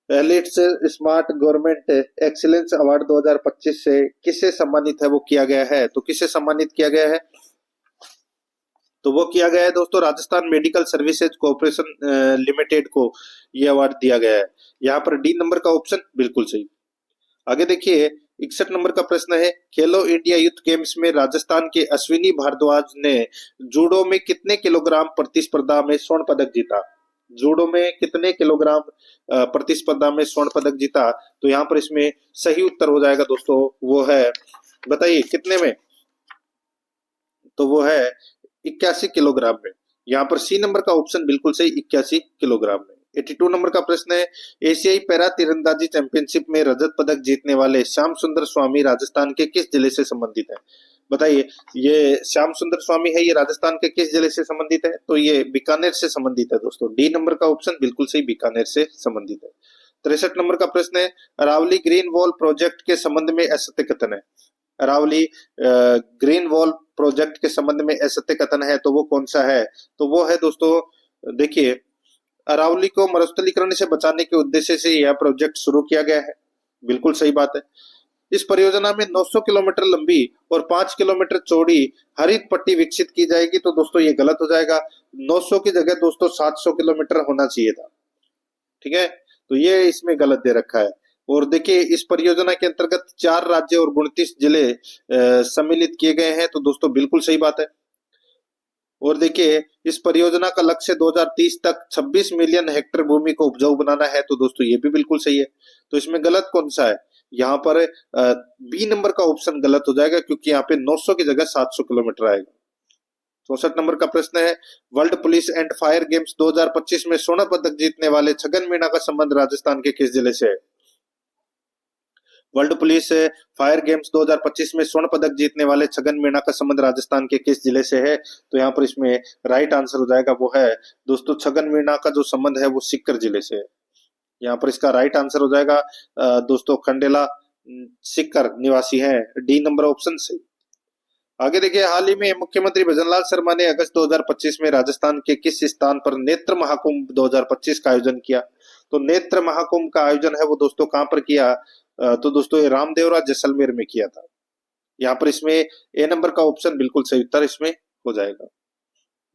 elites smart government excellence award 2025 से किससे सम्मानित है वो किया गया है? तो किससे सम्मानित किया गया है? तो वो किया गया है दोस्तों Rajasthan medical services corporation limited को ये अवार्ड दिया गया है। यहाँ पर डी नंबर का ऑप्शन बिल्कुल सही। आगे देखिए 61 नंबर का प्रश्न है, खेलो इंडिया यूथ गेम्स में राजस्थान के अश्विनी भारद्वाज ने जूडो में कितने किलोग्राम प्रतिस्पर्धा में स्वर्ण पदक जीता? जूडो में कितने किलोग्राम प्रतिस्पर्धा में स्वर्ण पदक जीता? तो यहाँ पर इसमें सही उत्तर हो जाएगा दोस्तों वो है, बताइए कितने में? तो वो है 81 किलोग्राम में। यहाँ पर सी नंबर का ऑप्शन बिल्कुल सही 81 किलोग्राम में। 82 नंबर का प्रश्न है, एशियाई पैरा तीरंदाजी चैंपियनशिप में रजत पदक जीतने वाले श्याम सुंदर स्वामी राजस्थान के किस जिले से संबंधित है? बताइए, ये श्याम सुंदर स्वामी है ये राजस्थान के किस जिले से संबंधित है? तो ये बीकानेर से संबंधित है दोस्तों। डी नंबर का ऑप्शन बिल्कुल सही बीकानेर से संबंधित है। 63 नंबर का प्रश्न है, अरावली ग्रीन वॉल प्रोजेक्ट के संबंध में असत्य कथन है। अरावली ग्रीन वॉल प्रोजेक्ट के संबंध में असत्य कथन है तो वो कौन सा है? तो वो है दोस्तों देखिए अरावली को मरुस्थलीकरण से बचाने के उद्देश्य से यह प्रोजेक्ट शुरू किया गया है। बिल्कुल सही बात है। इस परियोजना में 900 किलोमीटर लंबी और 5 किलोमीटर चौड़ी हरित पट्टी विकसित की जाएगी। तो दोस्तों ये गलत हो जाएगा, 900 की जगह दोस्तों 700 किलोमीटर होना चाहिए था। ठीक है, तो ये इसमें गलत दे रखा है। और देखिए इस परियोजना के अंतर्गत 4 राज्य और 29 जिले सम्मिलित किए गए हैं। तो दोस्तों बिल्कुल सही बात है। और देखिए इस परियोजना का लक्ष्य 2030 तक 26 मिलियन हेक्टेयर भूमि को उपजाऊ बनाना है। तो दोस्तों ये भी बिल्कुल सही है। तो इसमें गलत कौन सा है? यहाँ पर बी नंबर का ऑप्शन गलत हो जाएगा, क्योंकि यहाँ पे 900 की जगह 700 किलोमीटर आएगा। 64 नंबर का प्रश्न है, world police and fire games 2025 में स्वर्ण पदक जीतने वाले छगन मीणा का संबंध राजस्थान के किस जिले से है? वर्ल्ड पुलिस फायर गेम्स 2025 में स्वर्ण पदक जीतने वाले छगन मीणा का संबंध राजस्थान के किस जिले से है? तो यहाँ पर इसमें राइट आंसर हो जाएगा, वो है दोस्तों छगन मीणा का जो संबंध है वो सीकर जिले से है। यहाँ पर इसका राइट आंसर हो जाएगा दोस्तों खंडेला सीकर निवासी है, डी नंबर ऑप्शन सही। आगे देखिए, हाल ही में मुख्यमंत्री भजनलाल शर्मा ने अगस्त 2025 में राजस्थान के किस स्थान पर नेत्र महाकुंभ 2025 का आयोजन किया? तो नेत्र महाकुंभ का आयोजन है वो दोस्तों कहां पर किया? तो दोस्तों ये रामदेवरा जैसलमेर में किया था। यहाँ पर इसमें ए नंबर का ऑप्शन बिल्कुल सही उत्तर इसमें हो जाएगा।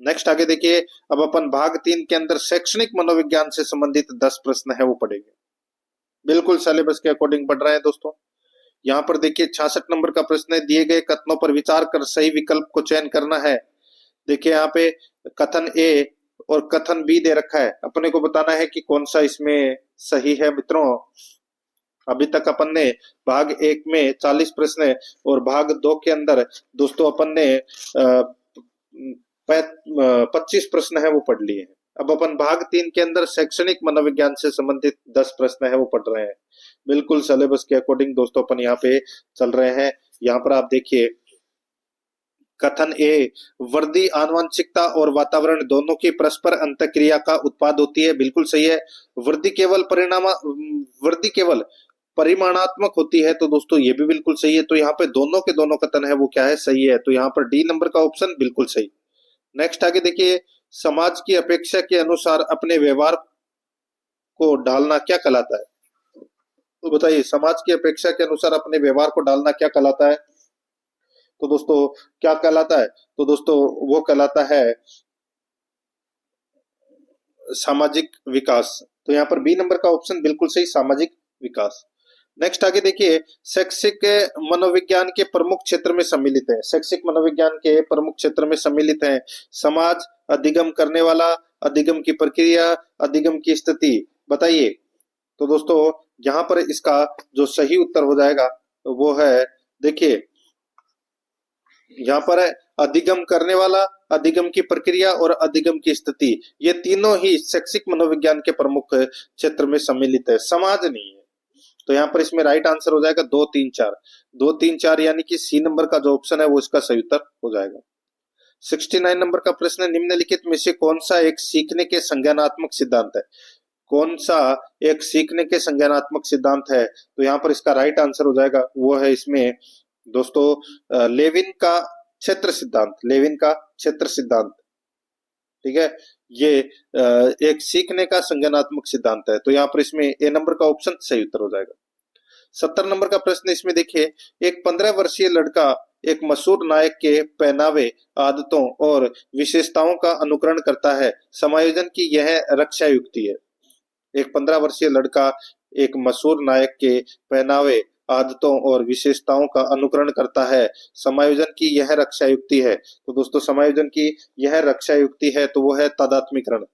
नेक्स्ट आगे देखिए, अब अपन भाग 3 के अंदर शैक्षणिक मनोविज्ञान से संबंधित 10 प्रश्न है वो पढ़ेंगे। बिल्कुल सिलेबस के अकॉर्डिंग पढ़ रहे हैं दोस्तों। यहाँ पर देखिए 66 नंबर का प्रश्न है, दिए गए कथनों पर विचार कर सही विकल्प को चयन करना है। देखिए यहाँ पे कथन ए और कथन बी दे रखा है, अपने को बताना है कि कौन सा इसमें सही है। मित्रों अभी तक अपन ने भाग 1 में 40 प्रश्न और भाग 2 के अंदर दोस्तों अपन ने 25 प्रश्न है वो पढ़ लिए हैं। अब अपन भाग 3 के अंदर शैक्षणिक मनोविज्ञान से संबंधित 10 प्रश्न है वो पढ़ रहे हैं। बिल्कुल सिलेबस के अकॉर्डिंग दोस्तों अपन यहाँ पे चल रहे हैं। यहाँ पर आप देखिए कथन ए, वर्दी आनुवंशिकता और वातावरण दोनों की परस्पर अंतःक्रिया का उत्पाद होती है। बिल्कुल सही है। वर्दी केवल परिमाणात्मक होती है। तो दोस्तों ये भी बिल्कुल सही है। तो यहाँ पे दोनों के दोनों कथन है वो क्या है? सही है। तो यहाँ पर डी नंबर का ऑप्शन बिल्कुल सही। नेक्स्ट आगे देखिए, समाज की अपेक्षा के अनुसार अपने व्यवहार को ढालना क्या कहलाता है? तो बताइए समाज की अपेक्षा के अनुसार अपने व्यवहार को ढालना क्या कहलाता है? तो दोस्तों क्या कहलाता है? तो दोस्तों वो कहलाता है सामाजिक विकास। तो यहाँ पर बी नंबर का ऑप्शन बिल्कुल सही, सामाजिक विकास। नेक्स्ट आगे देखिए, शैक्षिक मनोविज्ञान के प्रमुख क्षेत्र में सम्मिलित है। शैक्षिक मनोविज्ञान के प्रमुख क्षेत्र में सम्मिलित है समाज, अधिगम करने वाला, अधिगम की प्रक्रिया, अधिगम की स्थिति। बताइए। तो दोस्तों यहाँ पर इसका जो सही उत्तर हो जाएगा वो है, देखिए यहाँ पर है अधिगम करने वाला, अधिगम की प्रक्रिया और अधिगम की स्थिति। ये तीनों ही शैक्षिक मनोविज्ञान के प्रमुख क्षेत्र में सम्मिलित है, समाज नहीं है। तो यहाँ पर इसमें राइट आंसर हो जाएगा 2, 3, 4। 2, 3, 4 यानी कि सी नंबर का जो ऑप्शन है वो इसका सही उत्तर हो जाएगा। 69 नंबर का प्रश्न, निम्नलिखित में से कौन सा एक सीखने के संज्ञानात्मक सिद्धांत है? कौन सा एक सीखने के संज्ञानात्मक सिद्धांत है? तो यहाँ पर इसका राइट आंसर हो जाएगा वो है इसमें दोस्तों लेविन का क्षेत्र सिद्धांत। लेविन का क्षेत्र सिद्धांत, ठीक है। ये एक सीखने का संज्ञानात्मक सिद्धांत है। तो यहाँ पर इसमें ए नंबर का ऑप्शन सही उत्तर हो जाएगा। 70 नंबर का प्रश्न इसमें देखिए, एक 15 वर्षीय लड़का एक मशहूर नायक के पहनावे, आदतों और विशेषताओं का अनुकरण करता है, समायोजन की यह रक्षा युक्ति है। एक 15 वर्षीय लड़का एक मशहूर नायक के पहनावे, आदतों और विशेषताओं का अनुकरण करता है, समायोजन की यह रक्षा युक्ति है। तो दोस्तों समायोजन की यह रक्षा युक्ति है तो वो है तादात्म्यकरण।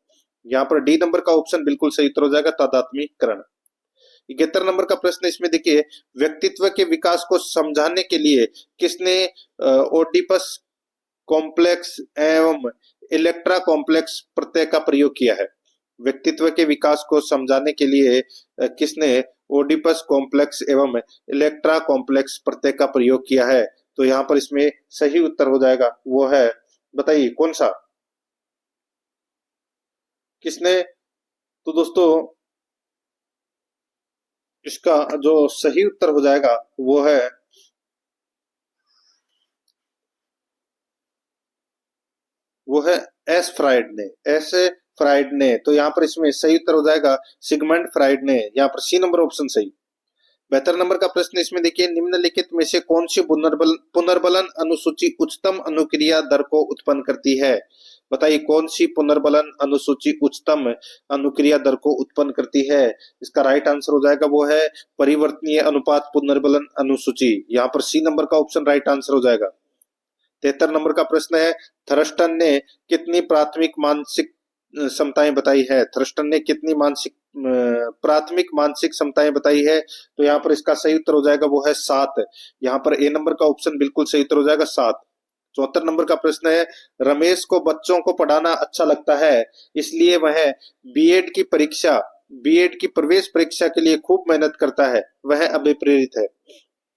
यहाँ पर डी नंबर का ऑप्शन बिल्कुल सही उत्तर हो जाएगा, तादात्म्यकरण। 71 नंबर का प्रश्न इसमें देखिए, व्यक्तित्व के विकास को समझाने के लिए किसने ओडिपस कॉम्प्लेक्स एवं इलेक्ट्रा कॉम्प्लेक्स प्रत्यय का प्रयोग किया है? व्यक्तित्व के विकास को समझाने के लिए किसने ओडिपस कॉम्प्लेक्स एवं इलेक्ट्रा कॉम्प्लेक्स प्रत्यय का प्रयोग किया है? तो यहाँ पर इसमें सही उत्तर हो जाएगा वो है, बताइए कौन सा, किसने? तो दोस्तों इसका जो सही उत्तर हो जाएगा वो है एस फ्राइड ने। एस फ्राइड ने, तो यहाँ पर इसमें सही उत्तर हो जाएगा सिगमंड फ्राइड ने, यहाँ पर सी नंबर ऑप्शन सही। 72 नंबर का प्रश्न इसमें देखिए, निम्नलिखित में से कौन सी पुनर्बलन अनुसूची उच्चतम अनुक्रिया दर को उत्पन्न करती है? बताइए कौन सी पुनर्बलन अनुसूची उच्चतम अनुक्रिया दर को उत्पन्न करती है? इसका राइट आंसर हो जाएगा वो है परिवर्तनीय अनुपात पुनर्बलन अनुसूची, यहाँ पर सी नंबर का ऑप्शन राइट आंसर हो जाएगा। 73 नंबर का प्रश्न है, थर्स्टन ने कितनी प्राथमिक मानसिक क्षमताएं बताई है? थर्स्टन ने कितनी प्राथमिक मानसिक क्षमताएं बताई है? तो यहाँ पर इसका सही उत्तर हो जाएगा वो है 7, यहाँ पर ए नंबर का ऑप्शन बिल्कुल सही उत्तर हो जाएगा 7। 74 नंबर का प्रश्न है, रमेश को बच्चों को पढ़ाना अच्छा लगता है, इसलिए वह बीएड की प्रवेश परीक्षा के लिए खूब मेहनत करता है, वह अभिप्रेरित है।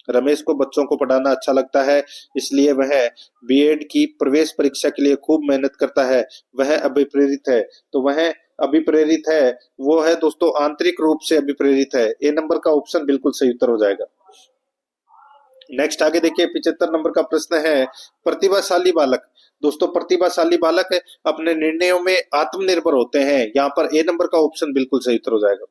रमेश को बच्चों को पढ़ाना अच्छा लगता है, इसलिए वह बीएड की प्रवेश परीक्षा के लिए खूब मेहनत करता है, वह अभिप्रेरित है। तो वह अभिप्रेरित है वो है दोस्तों आंतरिक रूप से अभिप्रेरित है, ए नंबर का ऑप्शन बिल्कुल सही उत्तर हो जाएगा। नेक्स्ट आगे देखिए 75 नंबर का प्रश्न है, प्रतिभाशाली बालक। दोस्तों प्रतिभाशाली बालक अपने निर्णयों में आत्मनिर्भर होते हैं, यहाँ पर ए नंबर का ऑप्शन बिल्कुल सही उत्तर हो जाएगा।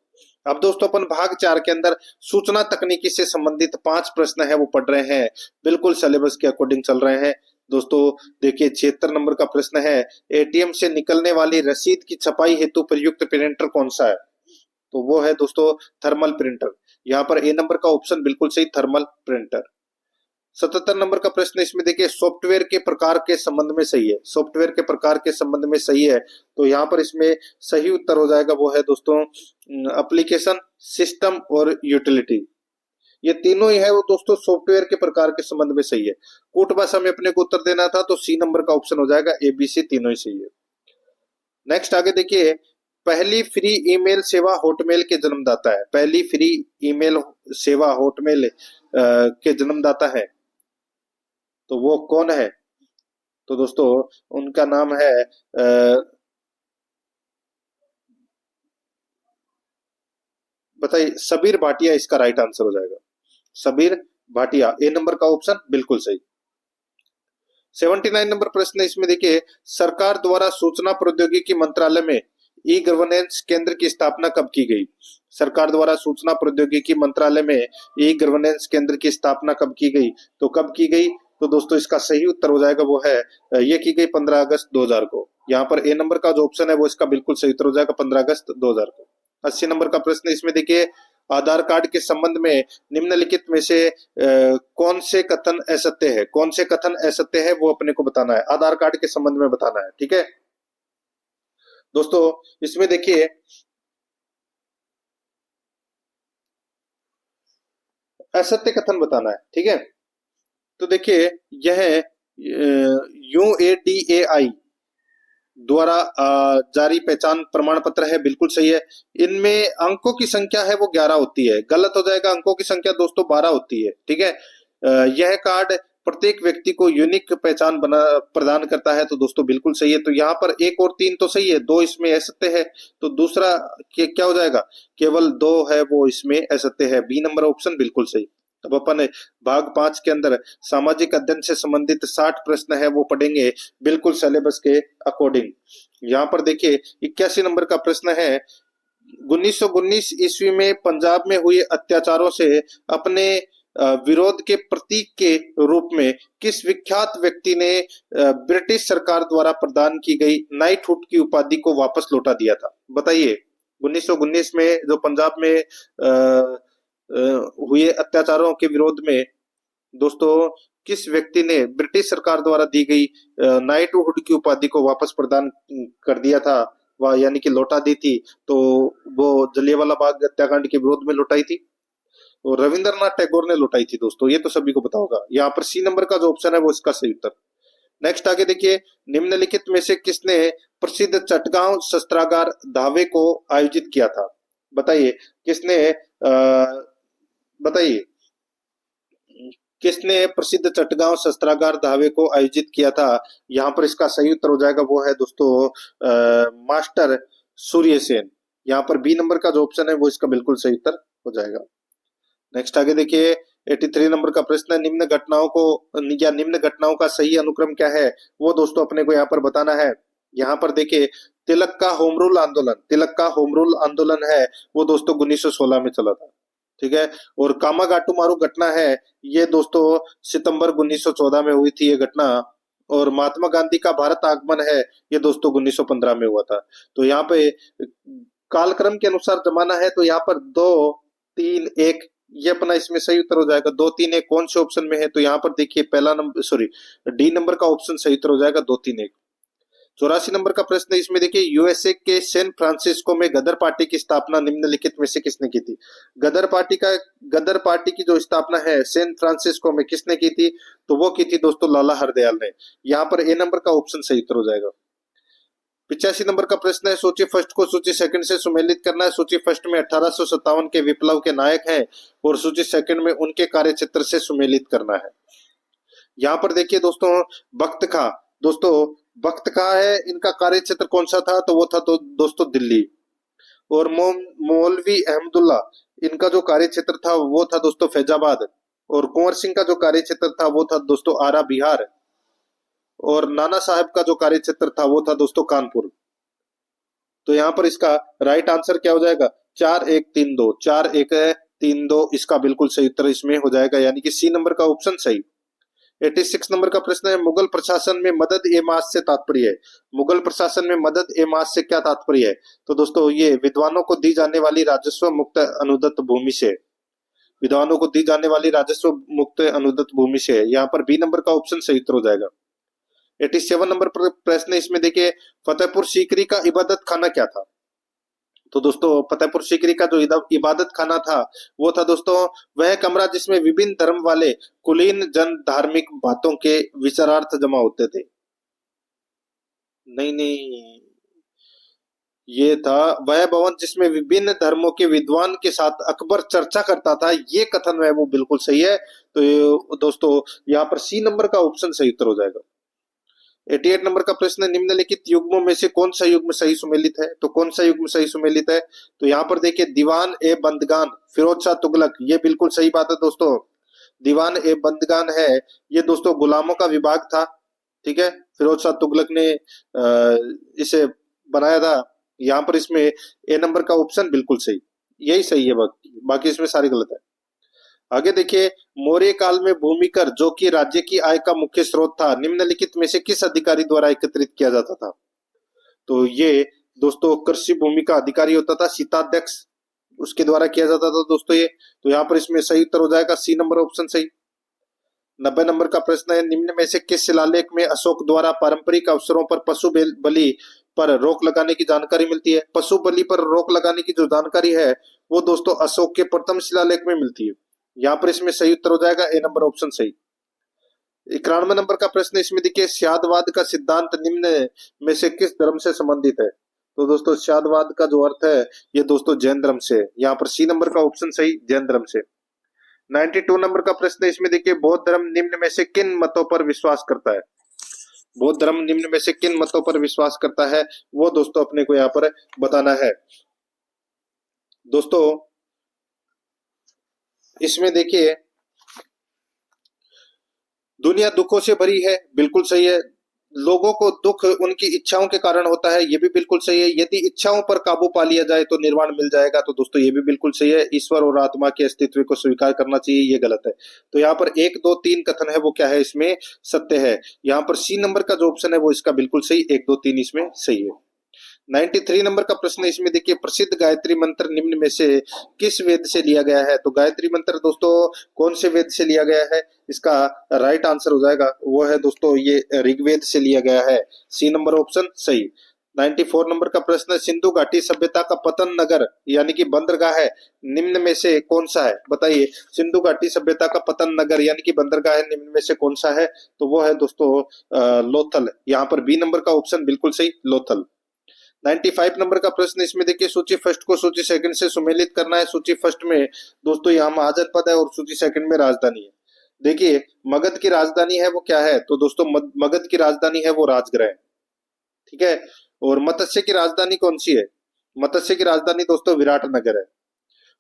अब दोस्तों अपन भाग 4 के अंदर सूचना तकनीकी से संबंधित 5 प्रश्न है वो पढ़ रहे हैं, बिल्कुल सिलेबस के अकॉर्डिंग चल रहे हैं। दोस्तों देखिए 76 नंबर का प्रश्न है, एटीएम से निकलने वाली रसीद की छपाई हेतु प्रयुक्त प्रिंटर कौन सा है? तो वो है दोस्तों थर्मल प्रिंटर, यहाँ पर ए नंबर का ऑप्शन बिल्कुल सही थर्मल प्रिंटर। 77 नंबर का प्रश्न इसमें देखिए, सॉफ्टवेयर के प्रकार के संबंध में सही है, सॉफ्टवेयर के प्रकार के संबंध में सही है, तो यहाँ पर इसमें सही उत्तर हो जाएगा वो है दोस्तों एप्लीकेशन, सिस्टम और यूटिलिटी, ये तीनों ही है वो दोस्तों सॉफ्टवेयर के प्रकार के संबंध में सही है। कूट भाषा में अपने को उत्तर देना था तो सी नंबर का ऑप्शन हो जाएगा, एबीसी तीनों ही सही है। नेक्स्ट आगे देखिए, पहली फ्री ईमेल सेवा हॉटमेल के जन्मदाता है, पहली फ्री ईमेल सेवा हॉटमेल के जन्मदाता है, तो वो कौन है? तो दोस्तों उनका नाम है बताइए सबीर भाटिया, इसका राइट आंसर हो जाएगा सबीर भाटिया, ए नंबर का ऑप्शन बिल्कुल सही। 79 नंबर प्रश्न इसमें देखिए, सरकार द्वारा सूचना प्रौद्योगिकी मंत्रालय में ई गवर्नेंस केंद्र की स्थापना कब की गई? सरकार द्वारा सूचना प्रौद्योगिकी मंत्रालय में ई गवर्नेंस केंद्र की स्थापना कब की गई? तो कब की गई? तो दोस्तों इसका सही उत्तर हो जाएगा वो है ये की गई 15 अगस्त 2000 को, यहाँ पर ए नंबर का जो ऑप्शन है वो इसका बिल्कुल सही उत्तर हो जाएगा 15 अगस्त 2000 को। 80 नंबर का प्रश्न इसमें देखिए, आधार कार्ड के संबंध में निम्नलिखित में से कौन से कथन असत्य है? कौन से कथन असत्य है वो अपने को बताना है, आधार कार्ड के संबंध में बताना है, ठीक है दोस्तों। इसमें देखिए असत्य कथन बताना है, ठीक है। तो देखिए यह UADAI द्वारा जारी पहचान प्रमाण पत्र है, बिल्कुल सही है। इनमें अंकों की संख्या है वो 11 होती है, गलत हो जाएगा, अंकों की संख्या दोस्तों 12 होती है, ठीक है। यह कार्ड प्रत्येक व्यक्ति को यूनिक पहचान प्रदान करता है, तो दोस्तों बिल्कुल सही है। तो यहाँ पर 1 और 3 तो सही है, 2 इसमें असत्य है, तो दूसरा क्या हो जाएगा, केवल 2 है वो इसमें असत्य है, बी नंबर ऑप्शन बिल्कुल सही। अब अपन भाग 5 के अंदर सामाजिक अध्ययन से संबंधित 60 प्रश्न है वो पढ़ेंगे बिल्कुल सिलेबस के अकॉर्डिंग। यहाँ पर देखिए 81 नंबर का प्रश्न है, 1919 ईस्वी में पंजाब में हुए अत्याचारों से अपने विरोध के प्रतीक के रूप में किस विख्यात व्यक्ति ने ब्रिटिश सरकार द्वारा प्रदान की गई नाइटहुड की उपाधि को वापस लौटा दिया था? बताइए 1919 में जो पंजाब में हुए अत्याचारों के विरोध में दोस्तों किस व्यक्ति ने ब्रिटिश सरकार द्वारा दी गई नाइटहुड की उपाधि को वापस प्रदान कर दिया था, वह यानी कि लौटा दी थी? तो वो जलियांवाला बाग हत्याकांड के विरोध में लौटाई थी, तो रविंद्रनाथ टैगोर ने लौटाई थी दोस्तों, ये तो सभी को पता होगा। यहाँ पर सी नंबर का जो ऑप्शन है वो इसका सही उत्तर। नेक्स्ट आगे देखिए, निम्नलिखित में से किसने प्रसिद्ध चटगांव शस्त्रागार दावे को आयोजित किया था? बताइए किसने प्रसिद्ध चटगांव शस्त्रागार दावे को आयोजित किया था? यहाँ पर इसका सही उत्तर हो जाएगा वो है दोस्तों मास्टर सूर्यसेन, यहाँ पर बी नंबर का जो ऑप्शन है वो इसका बिल्कुल सही उत्तर हो जाएगा। नेक्स्ट आगे देखिए 83 नंबर का प्रश्न है, निम्न घटनाओं का सही अनुक्रम क्या है? वो दोस्तों अपने को यहाँ पर बताना है। यहाँ पर देखिए तिलक का होम रूल आंदोलन, तिलक का होम रूल आंदोलन है वो दोस्तों 1916 में चला था। ठीक है। और कामागाटू मारू घटना है, ये दोस्तों सितंबर 1914 में हुई थी ये घटना। और महात्मा गांधी का भारत आगमन है, ये दोस्तों 1915 में हुआ था। तो यहाँ पे कालक्रम के अनुसार जमाना है, तो यहाँ पर 2 3 1 ये अपना इसमें सही उत्तर हो जाएगा। 2 3 1 कौन से ऑप्शन में है? तो यहाँ पर देखिए पहला नंबर, सॉरी, डी नंबर का ऑप्शन सही उत्तर हो जाएगा 2 3 1। 84 नंबर का प्रश्न है, इसमें देखिए यूएसए के सैन फ्रांसिस्को में गदर पार्टी की स्थापना निम्नलिखित में से किसने की थी? गदर पार्टी की जो स्थापना है सैन फ्रांसिस्को में किसने की थी? तो वो की थी दोस्तों लाला हरदयाल ने। यहाँ पर ए नंबर का ऑप्शन सही उत्तर हो जाएगा। 85 नंबर का प्रश्न है, सूची फर्स्ट को सूची सेकंड से सुमेलित करना है। सूची फर्स्ट में 1857 के विप्लव के नायक हैं और सूची सेकंड में उनके कार्यक्षेत्र से सुमेलित करना है। यहाँ पर देखिए दोस्तों बख्त खां, दोस्तों बख्त खां है, इनका कार्यक्षेत्र कौन सा था? तो वो था दोस्तों दिल्ली। और मौलवी अहमदुल्ला, इनका जो कार्यक्षेत्र था वो था दोस्तों फैजाबाद। और कुंवर सिंह का जो कार्यक्षेत्र था वो था दोस्तों आरा बिहार। और नाना साहब का जो कार्यक्षेत्र था वो था दोस्तों कानपुर। तो यहाँ पर इसका राइट आंसर क्या हो जाएगा? 4 1 3 2, 4 1 3 2 इसका बिल्कुल सही उत्तर इसमें हो जाएगा, यानी कि सी नंबर का ऑप्शन सही। 86 नंबर का प्रश्न है, मुगल प्रशासन में मदद ए मास से तात्पर्य है। मुगल प्रशासन में मदद ए मास से क्या तात्पर्य है? तो दोस्तों ये विद्वानों को दी जाने वाली राजस्व मुक्त अनुदत्त भूमि से, विद्वानों को दी जाने वाली राजस्व मुक्त अनुदत्त भूमि से है। यहाँ पर बी नंबर का ऑप्शन सही उत्तर हो जाएगा। 87 नंबर पर प्रश्न है, इसमें देखिए फतेहपुर सीकरी का इबादत खाना क्या था? तो दोस्तों फतेहपुर सीकरी का जो इबादत खाना था वो था दोस्तों वह कमरा जिसमें विभिन्न धर्म वाले कुलीन जन धार्मिक बातों के विचारार्थ जमा होते थे। नहीं नहीं, ये था वह भवन जिसमें विभिन्न धर्मों के विद्वान के साथ अकबर चर्चा करता था, ये कथन है वो बिल्कुल सही है। तो दोस्तों यहाँ पर सी नंबर का ऑप्शन सही उत्तर हो जाएगा। 88 नंबर का प्रश्न है, निम्नलिखित युग्मों में से कौन सा युग्म सही सुमेलित है? तो कौन सा युग्म सही सुमेलित है? तो यहाँ पर देखिए दीवान ए बंदगान फिरोज शाह तुगलक, ये बिल्कुल सही बात है दोस्तों। दीवान ए बंदगान है ये दोस्तों गुलामों का विभाग था। ठीक है, फिरोज शाह तुगलक ने इसे बनाया था। यहाँ पर इसमें ए नंबर का ऑप्शन बिल्कुल सही, यही सही है, बाकी इसमें सारी गलत है। आगे देखिए मौर्य काल में भूमि कर जो कि राज्य की आय का मुख्य स्रोत था निम्नलिखित में से किस अधिकारी द्वारा एकत्रित किया जाता था? तो ये दोस्तों कृषि भूमि का अधिकारी होता था, शीताध्यक्ष, उसके द्वारा किया जाता था दोस्तों ये। तो यहाँ पर इसमें सही उत्तर हो जाएगा सी नंबर ऑप्शन सही। 90 नंबर का प्रश्न है, निम्न में से किस शिलालेख में अशोक द्वारा पारंपरिक अवसरों पर पशु बलि पर रोक लगाने की जानकारी मिलती है? पशु बलि पर रोक लगाने की जो जानकारी है वो दोस्तों अशोक के प्रथम शिलालेख में मिलती है। यहाँ पर इसमें सही उत्तर हो जाएगा ए नंबर ऑप्शन सही। 91 नंबर का प्रश्न, इसमें देखिए स्यादवाद का सिद्धांत निम्न में से किस धर्म से संबंधित है? तो दोस्तों स्यादवाद का जो अर्थ है ये दोस्तों जैन धर्म से। यहाँ पर सी नंबर का ऑप्शन सही, जैन धर्म से। 92 नंबर का प्रश्न, इसमें देखिए बौद्ध धर्म निम्न में से किन मतों पर विश्वास करता है? बौद्ध धर्म निम्न में से किन मतों पर विश्वास करता है वो दोस्तों अपने को यहाँ पर बताना है। दोस्तों इसमें देखिए दुनिया दुखों से भरी है, बिल्कुल सही है। लोगों को दुख उनकी इच्छाओं के कारण होता है, ये भी बिल्कुल सही है। यदि इच्छाओं पर काबू पा लिया जाए तो निर्वाण मिल जाएगा, तो दोस्तों ये भी बिल्कुल सही है। ईश्वर और आत्मा के अस्तित्व को स्वीकार करना चाहिए, ये गलत है। तो यहाँ पर 1 2 3 कथन है वो क्या है, इसमें सत्य है। यहाँ पर सी नंबर का जो ऑप्शन है वो इसका बिल्कुल सही, 1 2 3 इसमें सही है। 93 नंबर का प्रश्न, इसमें देखिए प्रसिद्ध गायत्री मंत्र निम्न में से किस वेद से लिया गया है? तो गायत्री मंत्र दोस्तों कौन से वेद से लिया गया है? इसका राइट आंसर हो जाएगा वो है दोस्तों ये ऋग्वेद से लिया गया है, सी नंबर ऑप्शन सही। 94 नंबर का प्रश्न, सिंधु घाटी सभ्यता का पतन नगर यानी कि बंदरगाह है निम्न में से कौन सा है? बताइए, सिंधु घाटी सभ्यता का पतन नगर यानी कि बंदरगाह है निम्न में से कौन सा है? तो वो है दोस्तों लोथल। यहाँ पर बी नंबर का ऑप्शन बिल्कुल सही, लोथल। 95 नंबर का प्रश्न, इसमें देखिए सूची फर्स्ट को सूची सेकंड से सुमेलित करना है। सूची फर्स्ट में दोस्तों यहाँ महाजनपद है और सूची सेकंड में राजधानी है। देखिए मगध की राजधानी है वो क्या है? तो दोस्तों मगध की राजधानी है वो राजगृह है। ठीक है, और मत्स्य की राजधानी कौन सी है? मत्स्य की राजधानी दोस्तों विराट नगर है।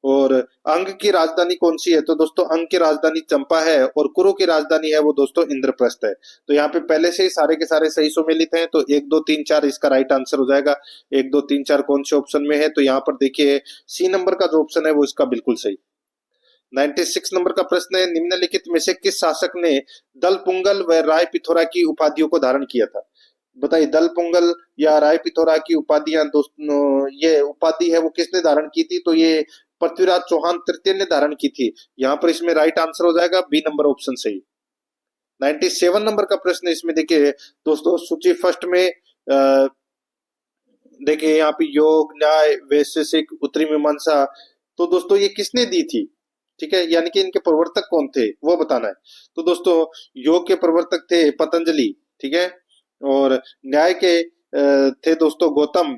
और अंग की राजधानी कौन सी है? तो दोस्तों अंग की राजधानी चंपा है और कुरु की राजधानी है वो दोस्तों इंद्रप्रस्थ है। तो यहाँ पे पहले से ही सारे के सारे सही सुमेलित हैं, तो 1 2 3 4 इसका राइट आंसर हो जाएगा। 1 2 3 4 कौन से ऑप्शन में है? तो यहाँ पर देखिए सी नंबर का जो ऑप्शन है वो इसका बिल्कुल सही। 96 नंबर का प्रश्न है, निम्नलिखित में से किस शासक ने दल पुंगल व राय पिथौरा की उपाधियों को धारण किया था? बताइए, दल पुंगल या राय पिथौरा की उपाधियां दोस्तों, ये उपाधि है वो किसने धारण की थी? तो ये पृथ्वीराज चौहान तृतीय ने धारण की थी। यहाँ पर इसमें राइट आंसर हो जाएगा बी नंबर ऑप्शन सही। 97 नंबर का प्रश्न इसमें देखिए दोस्तों, सूची फर्स्ट में देखिए यहाँ पे योग, न्याय, वैशेषिक, उत्तरी मीमांसा, तो दोस्तों ये किसने दी थी? ठीक है, यानी कि इनके प्रवर्तक कौन थे वो बताना है। तो दोस्तों योग के प्रवर्तक थे पतंजलि, ठीक है, और न्याय के थे दोस्तों गौतम,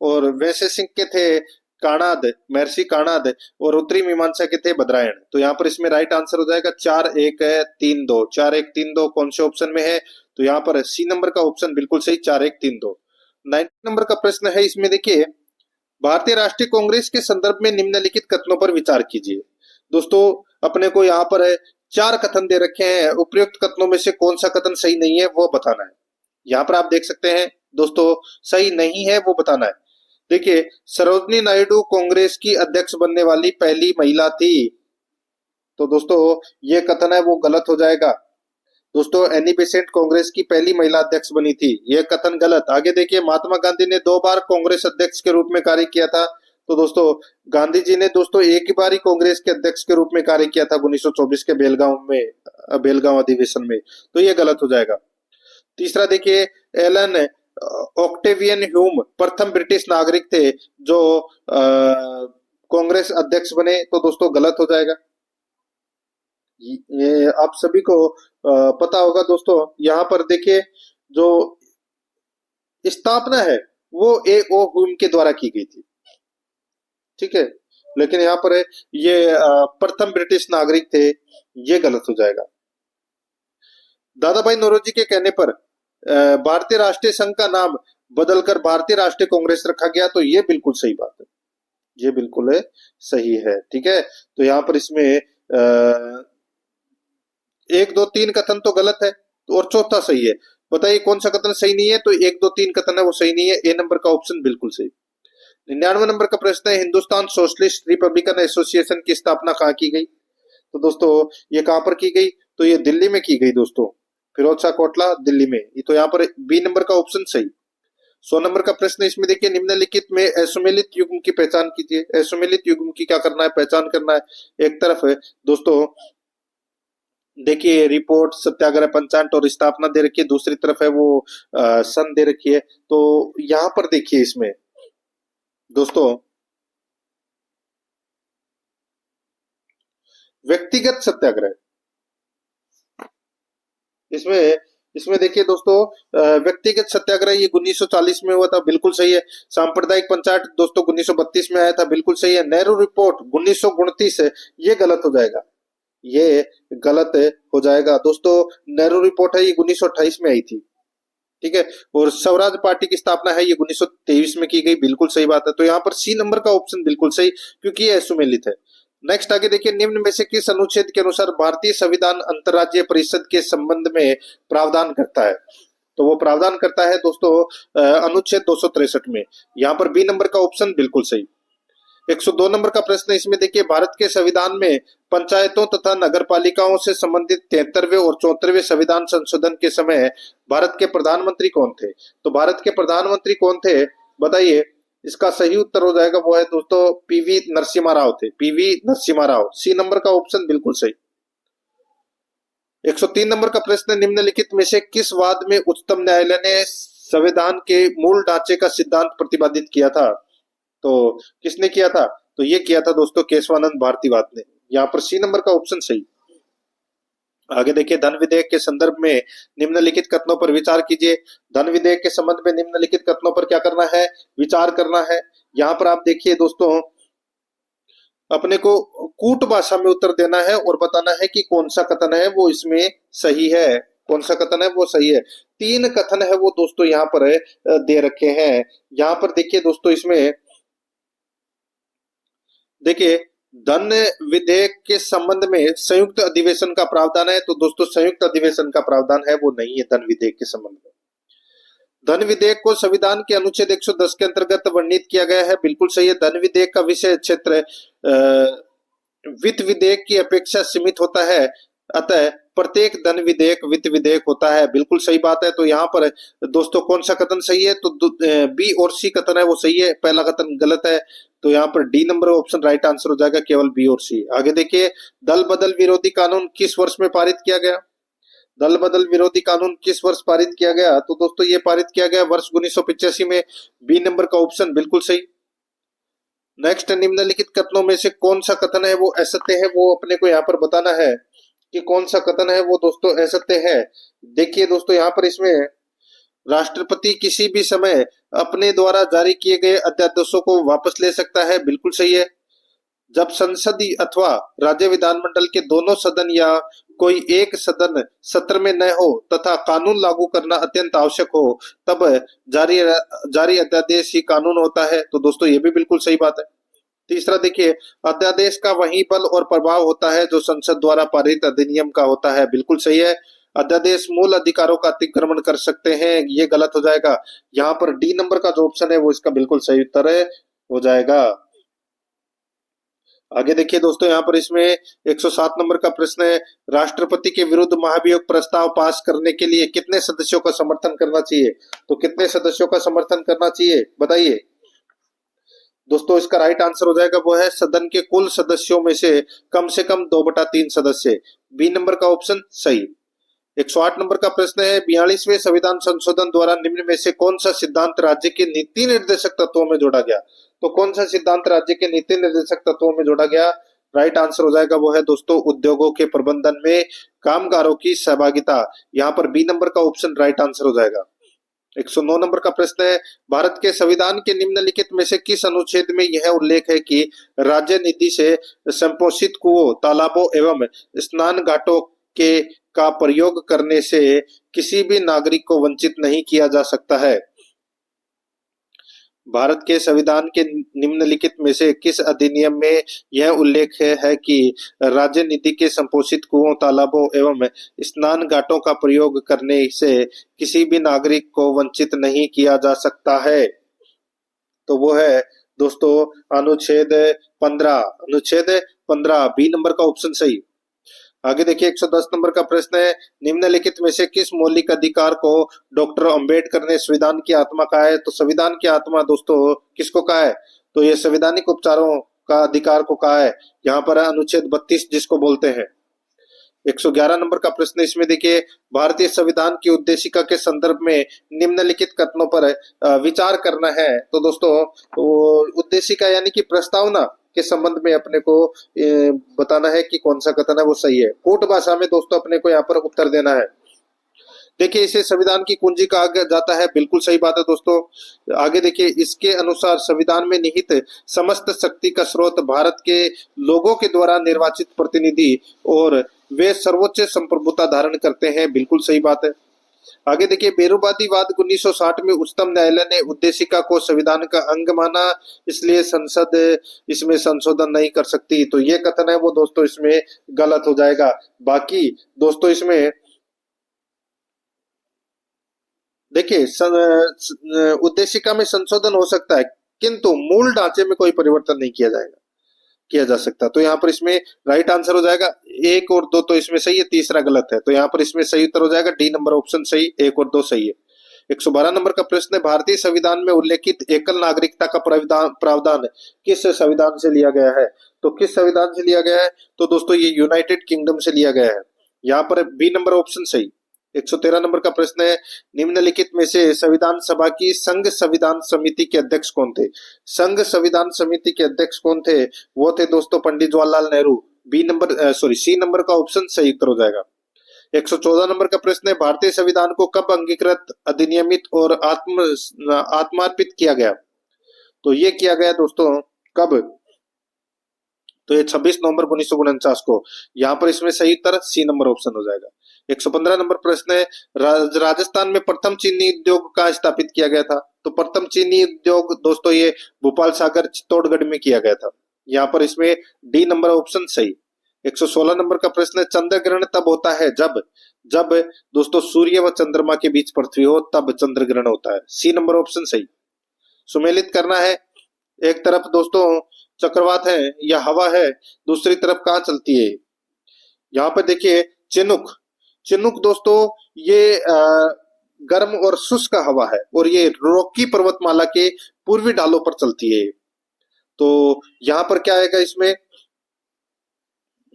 और वैशेषिक के थे काणाद, महर्षि काणाद, और उत्तरी मीमांसा के थे बद्रायण। तो यहाँ पर इसमें राइट आंसर हो जाएगा 4 1 3 2। 4 1 3 2 कौन से ऑप्शन में है? तो यहाँ पर सी नंबर का ऑप्शन बिल्कुल सही, 4 1 3 2। 90 नंबर का प्रश्न है, इसमें देखिए भारतीय राष्ट्रीय कांग्रेस के संदर्भ में निम्नलिखित कथनों पर विचार कीजिए। दोस्तों अपने को यहाँ पर है 4 कथन दे रखे हैं, उपयुक्त कथनों में से कौन सा कथन सही नहीं है वो बताना है। यहाँ पर आप देख सकते हैं दोस्तों, सही नहीं है वो बताना है। देखिए, सरोजिनी नायडू कांग्रेस की अध्यक्ष बनने वाली पहली महिला थी, तो दोस्तों ये कथन है वो गलत हो जाएगा। दोस्तों एनी बेसेंट कांग्रेस की पहली महिला अध्यक्ष बनी थी, यह कथन गलत। आगे देखिए, महात्मा गांधी ने 2 बार कांग्रेस अध्यक्ष के रूप में कार्य किया था, तो दोस्तों गांधी जी ने दोस्तों एक ही बार ही कांग्रेस के अध्यक्ष के रूप में कार्य किया था 1924 के बेलगांव अधिवेशन में, तो ये गलत हो जाएगा। तीसरा देखिए, एलन ऑक्टेवियन ह्यूम प्रथम ब्रिटिश नागरिक थे जो कांग्रेस अध्यक्ष बने, तो दोस्तों गलत हो जाएगा। ये आप सभी को पता होगा दोस्तों। यहाँ पर देखिए जो स्थापना है वो ए ओ ह्यूम के द्वारा की गई थी, ठीक है, लेकिन यहाँ पर ये प्रथम ब्रिटिश नागरिक थे, ये गलत हो जाएगा। दादा भाई नौरोजी के कहने पर भारतीय राष्ट्रीय संघ का नाम बदलकर भारतीय राष्ट्रीय कांग्रेस रखा गया, तो ये बिल्कुल सही बात है, ये बिल्कुल सही है, ठीक है। तो यहाँ पर इसमें 1 2 3 कथन तो गलत है, तो और चौथा सही है। बताइए कौन सा कथन सही नहीं है? तो 1 2 3 कथन है वो सही नहीं है, ए नंबर का ऑप्शन बिल्कुल सही। 99 नंबर का प्रश्न है, हिंदुस्तान सोशलिस्ट रिपब्लिकन एसोसिएशन की स्थापना कहाँ की गई? तो दोस्तों ये कहां पर की गई? तो ये दिल्ली में की गई दोस्तों, फिरोज शाह कोटला दिल्ली में। तो यहाँ पर बी नंबर का ऑप्शन सही। 100 नंबर का प्रश्न इसमें देखिए, निम्नलिखित में असुमेलित युग्म की पहचान कीजिए। असुमेलित युग्म की क्या करना है? पहचान करना है। एक तरफ है दोस्तों देखिए रिपोर्ट, सत्याग्रह, पंचायत और स्थापना दे रखी है, दूसरी तरफ है वो सन दे रखी है। तो यहाँ पर देखिए इसमें दोस्तों व्यक्तिगत सत्याग्रह, इसमें इसमें देखिए दोस्तों व्यक्तिगत सत्याग्रह ये 1940 में हुआ था, बिल्कुल सही है। सांप्रदायिक पंचायत दोस्तों 1932 में आया था, बिल्कुल सही है। नेहरू रिपोर्ट 1929 है, ये गलत हो जाएगा, ये गलत हो जाएगा दोस्तों। नेहरू रिपोर्ट है ये 1928 में आई थी, ठीक है। और स्वराज पार्टी की स्थापना है ये 1923 में की गई, बिल्कुल सही बात है। तो यहाँ पर सी नंबर का ऑप्शन बिल्कुल सही, क्योंकि ये सुमेलित है। नेक्स्ट आगे देखिए, निम्न में से किस अनुच्छेद के अनुसार भारतीय संविधान अंतर्राज्यीय परिषद के संबंध में प्रावधान करता है? तो वो प्रावधान करता है दोस्तों अनुच्छेद 263 में। यहाँ पर बी नंबर का ऑप्शन बिल्कुल सही। 102 नंबर का प्रश्न इसमें देखिए, भारत के संविधान में पंचायतों तथा नगर पालिकाओं से संबंधित 73वें और 74वें संविधान संशोधन के समय भारत के प्रधानमंत्री कौन थे? तो भारत के प्रधानमंत्री कौन थे बताइए? इसका सही उत्तर हो जाएगा वो है दोस्तों पीवी नरसिम्हा राव थे, PV Narasimha Rao. C number का ऑप्शन बिल्कुल सही। 103 नंबर का प्रश्न, निम्नलिखित में से किस वाद में उच्चतम न्यायालय ने संविधान के मूल ढांचे का सिद्धांत प्रतिपादित किया था? तो किसने किया था? तो ये किया था दोस्तों केशवानंद भारतीवाद ने। यहाँ पर सी नंबर का ऑप्शन सही। आगे देखिए, धन विधेयक के संदर्भ में निम्नलिखित कथनों पर विचार कीजिए। धन विधेयक के संबंध में निम्नलिखित कथनों पर क्या करना है? विचार करना है। यहाँ पर आप देखिए दोस्तों, अपने को कूट भाषा में उत्तर देना है और बताना है कि कौन सा कथन है वो इसमें सही है, कौन सा कथन है वो सही है। 3 कथन है वो दोस्तों यहाँ पर दे रखे हैं। यहाँ पर देखिए दोस्तों, इसमें देखिए धन विधेयक के संबंध में संयुक्त अधिवेशन का प्रावधान है, तो दोस्तों संयुक्त अधिवेशन का प्रावधान है वो नहीं है धन विधेयक के संबंध में। धन विधेयक को संविधान के अनुच्छेद 110 के अंतर्गत वर्णित किया गया है, बिल्कुल सही है। धन विधेयक का विषय क्षेत्र वित्त विधेयक की अपेक्षा सीमित होता है, अतः प्रत्येक धन विधेयक वित्त विधेयक होता है, बिल्कुल सही बात है। तो यहाँ पर दोस्तों कौन सा कथन सही है, तो बी और सी कथन है वो सही है, पहला कथन गलत है। तो यहाँ पर D number option right answer हो जाएगा, केवल बी और सी। आगे देखिए, दल बदल विरोधी कानून किस वर्ष में पारित किया गया? दल बदल विरोधी कानून किस वर्ष पारित किया गया? तो दोस्तों ये पारित किया गया वर्ष 1985 में, बी नंबर का ऑप्शन बिल्कुल सही। नेक्स्ट, निम्नलिखित कथनों में से कौन सा कथन है वो असत्य है, वो अपने को यहाँ पर बताना है कि कौन सा कथन है वो दोस्तों असत्य है। देखिए दोस्तों, यहाँ पर इसमें राष्ट्रपति किसी भी समय अपने द्वारा जारी किए गए अध्यादेशों को वापस ले सकता है, बिल्कुल सही है। जब संसदीय अथवा राज्य विधानमंडल के दोनों सदन या कोई एक सदन सत्र में न हो तथा कानून लागू करना अत्यंत आवश्यक हो, तब जारी जारी अध्यादेश ही कानून होता है, तो दोस्तों ये भी बिल्कुल सही बात है। तीसरा देखिए, अध्यादेश का वही बल और प्रभाव होता है जो संसद द्वारा पारित अधिनियम का होता है, बिल्कुल सही है। अध्यादेश मूल अधिकारों का अतिक्रमण कर सकते हैं, ये गलत हो जाएगा। यहाँ पर डी नंबर का जो ऑप्शन है वो इसका बिल्कुल सही उत्तर है, हो जाएगा। आगे देखिए दोस्तों, यहाँ पर इसमें 107 नंबर का प्रश्न है, राष्ट्रपति के विरुद्ध महाभियोग प्रस्ताव पास करने के लिए कितने सदस्यों का समर्थन करना चाहिए? तो कितने सदस्यों का समर्थन करना चाहिए बताइए दोस्तों? इसका राइट आंसर हो जाएगा वो है सदन के कुल सदस्यों में से कम 2/3 सदस्य, बी नंबर का ऑप्शन सही। 108 नंबर का प्रश्न है, 42वें संविधान संशोधन द्वारा निम्न में से कौन सा सिद्धांत राज्य के नीति निर्देशक तत्वों में जोड़ा गया? तो कौन सा सिद्धांत राज्य के नीति निर्देशक तत्वों में जोड़ा गया? राइट आंसर हो जाएगा वो है दोस्तों उद्योगों के प्रबंधन में कामगारों की सहभागिता, यहाँ पर बी नंबर का ऑप्शन राइट आंसर हो जाएगा। 109 नंबर का प्रश्न है, भारत के संविधान के निम्नलिखित में से किस अनुच्छेद में यह उल्लेख है कि राज्य नीति से संपोषित कुओं, तालाबों एवं स्नान घाटों के का प्रयोग करने से किसी भी नागरिक को वंचित नहीं किया जा सकता है? भारत के संविधान के निम्नलिखित में से किस अधिनियम में यह उल्लेख है कि राज्य नीति के संपोषित कुओं, तालाबों एवं स्नान घाटों का प्रयोग करने से किसी भी नागरिक को वंचित नहीं किया जा सकता है? तो वो है दोस्तों अनुच्छेद 15, अनुच्छेद 15, बी नंबर का ऑप्शन सही। आगे देखिए, 110 नंबर का प्रश्न है, निम्नलिखित में से किस मौलिक अधिकार को डॉक्टर अंबेडकर ने संविधान की आत्मा कहा है? तो संविधान की आत्मा दोस्तों किसको कहा है? तो ये संवैधानिक उपचारों का अधिकार को कहा है, यहाँ पर है अनुच्छेद 32 जिसको बोलते हैं। 111 नंबर का प्रश्न इसमें देखिए, भारतीय संविधान की उद्देशिका के संदर्भ में निम्नलिखित कथनों पर विचार करना है। तो दोस्तों उद्देशिका यानी कि प्रस्तावना के संबंध में अपने को बताना है कि कौन सा कथन है वो सही है। कोर्ट भाषा में दोस्तों अपने को यहाँ पर उत्तर देना है। देखिए, इसे संविधान की कुंजी कहा जाता है, बिल्कुल सही बात है दोस्तों। आगे देखिए, इसके अनुसार संविधान में निहित समस्त शक्ति का स्रोत भारत के लोगों के द्वारा निर्वाचित प्रतिनिधि और वे सर्वोच्च संप्रभुता धारण करते हैं, बिल्कुल सही बात है। आगे देखिए, बेरूवादीवाद 1960 में उच्चतम न्यायालय ने उद्देशिका को संविधान का अंग माना, इसलिए संसद इसमें संशोधन नहीं कर सकती। तो ये कथन है वो दोस्तों इसमें गलत हो जाएगा। बाकी दोस्तों इसमें देखिए उद्देशिका में संशोधन हो सकता है किंतु मूल ढांचे में कोई परिवर्तन नहीं किया जा सकता। तो यहाँ पर इसमें राइट आंसर हो जाएगा 1 और 2, तो इसमें सही है, तीसरा गलत है। तो यहाँ पर इसमें सही उत्तर हो जाएगा डी नंबर ऑप्शन सही, 1 और 2 सही है। 112 नंबर का प्रश्न है, भारतीय संविधान में उल्लेखित एकल नागरिकता का प्रावधान किस संविधान से लिया गया है? तो किस संविधान से लिया गया है? तो दोस्तों ये यूनाइटेड किंगडम से लिया गया है, यहाँ पर बी नंबर ऑप्शन सही। 113 नंबर का प्रश्न है, निम्नलिखित में से संविधान सभा की संघ संविधान समिति के अध्यक्ष कौन थे? संघ संविधान समिति के अध्यक्ष कौन थे? वो थे दोस्तों पंडित जवाहरलाल नेहरू, सी नंबर का ऑप्शन सही उत्तर हो जाएगा। 114 नंबर का प्रश्न है, भारतीय संविधान को कब अंगीकृत, अधिनियमित और आत्मार्पित किया गया? तो ये किया गया दोस्तों कब? तो ये 26 नवंबर 1949 को, यहाँ पर इसमें सही उत्तर सी नंबर ऑप्शन हो जाएगा। 115 नंबर प्रश्न है, राजस्थान में प्रथम चीनी उद्योग कहाँ स्थापित किया गया था? तो प्रथम चीनी उद्योग दोस्तों ये भोपाल सागर चित्तौड़गढ़ में किया गया था, यहाँ पर इसमें डी नंबर ऑप्शन सही। 116 नंबर का प्रश्न है, चंद्र ग्रहण तब होता है जब जब दोस्तों सूर्य व चंद्रमा के बीच पृथ्वी हो, तब चंद्र ग्रहण होता है। सी नंबर ऑप्शन सही। सुमेलित करना है, एक तरफ दोस्तों चक्रवात है या हवा है, दूसरी तरफ कहाँ चलती है। यहाँ पे देखिए चिनुक, चिनुक दोस्तों ये गर्म और शुष्क हवा है और ये रॉकी पर्वतमाला के पूर्वी ढालों पर चलती है। तो यहाँ पर क्या आएगा इसमें,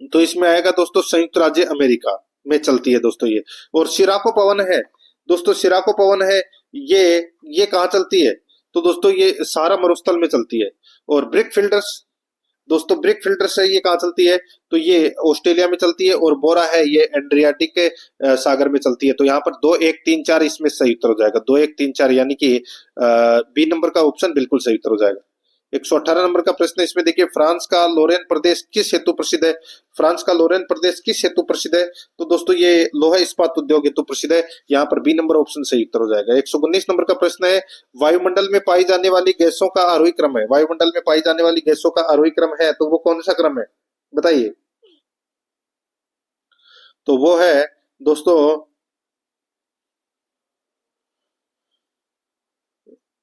तो इसमें आएगा दोस्तों संयुक्त राज्य अमेरिका में चलती है दोस्तों ये। और शिराको पवन है दोस्तों, शिराको पवन है ये कहाँ चलती है, तो दोस्तों ये सहारा मरुस्थल में चलती है। और ब्रिक फिल्टर्स दोस्तों, ब्रिक फिल्टर्स है ये कहाँ चलती है, तो ये ऑस्ट्रेलिया में चलती है। और बोरा है ये एड्रियाटिक सागर में चलती है। तो यहाँ पर 2 1 3 4 इसमें सही उत्तर हो जाएगा, 2 1 3 4 यानी कि बी नंबर का ऑप्शन बिल्कुल सही उत्तर हो जाएगा। 118 नंबर का प्रश्न, इसमें देखिए फ्रांस का लोरेन प्रदेश किस हेतु प्रसिद्ध है। फ्रांस का लोरेन प्रदेश किस हेतु प्रसिद्ध है, तो दोस्तों ये लोहा इस्पात उद्योग हेतु प्रसिद्ध है। यहाँ पर बी नंबर ऑप्शन सही उत्तर हो जाएगा। 119 नंबर का प्रश्न है, वायुमंडल में पाई जाने वाली गैसों का आरोही क्रम है। वायुमंडल में पाई जाने वाली गैसों का आरोही क्रम है, तो वो कौन सा क्रम है बताइए। तो वो है दोस्तों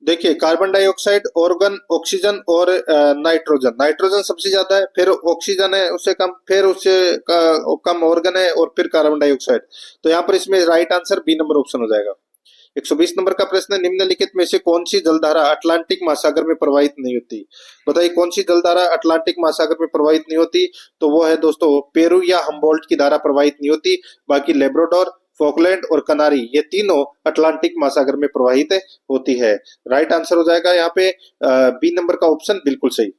देखिए कार्बन डाइऑक्साइड, ऑर्गन, ऑक्सीजन और नाइट्रोजन। नाइट्रोजन सबसे ज्यादा है, फिर ऑक्सीजन है उससे कम, फिर उससे कम ऑर्गन है और फिर कार्बन डाइऑक्साइड। तो यहाँ पर इसमें right answer B number option हो जाएगा। 120 नंबर का प्रश्न है, निम्नलिखित में से कौन सी जलधारा अटलांटिक महासागर में प्रवाहित नहीं होती। बताइए कौन सी जलधारा अटलांटिक महासागर में प्रवाहित नहीं होती, तो वो है दोस्तों पेरू या हम्बोल्ट की धारा प्रवाहित नहीं होती। बाकी लेब्राडोर, फॉकलैंड और कनारी ये तीनों अटलांटिक महासागर में प्रवाहित होती है। राइट आंसर हो जाएगा यहाँ पे बी नंबर का ऑप्शन बिल्कुल सही।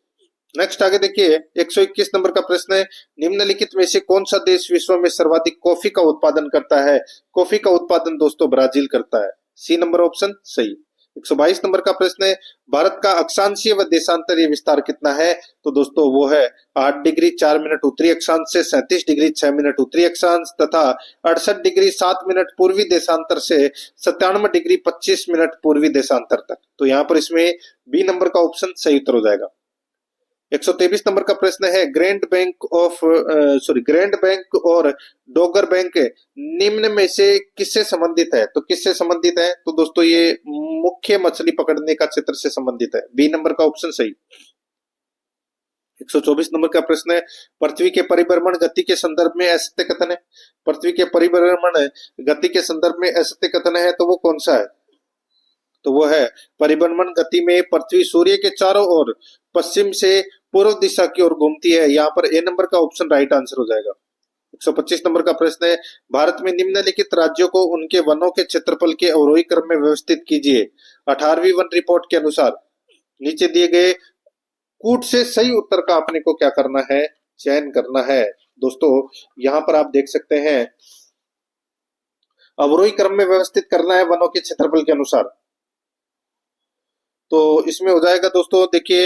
नेक्स्ट आगे देखिए 121 नंबर का प्रश्न है, निम्नलिखित में से कौन सा देश विश्व में सर्वाधिक कॉफी का उत्पादन करता है। कॉफी का उत्पादन दोस्तों ब्राजील करता है। सी नंबर ऑप्शन सही। 122 नंबर का प्रश्न है, भारत का अक्षांशीय व देशांतरीय विस्तार कितना है, तो दोस्तों वो है 8 डिग्री 4 मिनट उत्तरी अक्षांश से 37 डिग्री 6 मिनट उत्तरी अक्षांश तथा 68 डिग्री 7 मिनट पूर्वी देशांतर से 97 डिग्री 25 मिनट पूर्वी देशांतर तक। तो यहाँ पर इसमें बी नंबर का ऑप्शन सही उत्तर हो जाएगा। 123 नंबर का प्रश्न है, ग्रैंड बैंक और डोगर बैंक निम्न में से किससे संबंधित है। तो किससे संबंधित है, तो दोस्तों ये मुख्य मछली पकड़ने का क्षेत्र से संबंधित है। बी नंबर का ऑप्शन सही। 124 नंबर का प्रश्न है, पृथ्वी के परिभ्रमण गति के संदर्भ में असत्य कथन है। पृथ्वी के परिभ्रमण गति के संदर्भ में असत्य कथन है, तो वो कौन सा है, तो वो है परिभ्रमण गति में पृथ्वी सूर्य के चारों ओर पश्चिम से पूर्व दिशा की ओर घूमती है। यहाँ पर ए नंबर का ऑप्शन राइट आंसर हो जाएगा। 125 नंबर का प्रश्न है, भारत में निम्नलिखित राज्यों को उनके वनों के क्षेत्रफल के अवरोही क्रम में व्यवस्थित कीजिए। 18वीं वन रिपोर्ट के अनुसार नीचे दिए गए कूट से सही उत्तर का आपने को क्या करना है, चयन करना है। दोस्तों यहाँ पर आप देख सकते हैं अवरोही क्रम में व्यवस्थित करना है वनों के क्षेत्रफल के अनुसार। तो इसमें हो जाएगा दोस्तों देखिए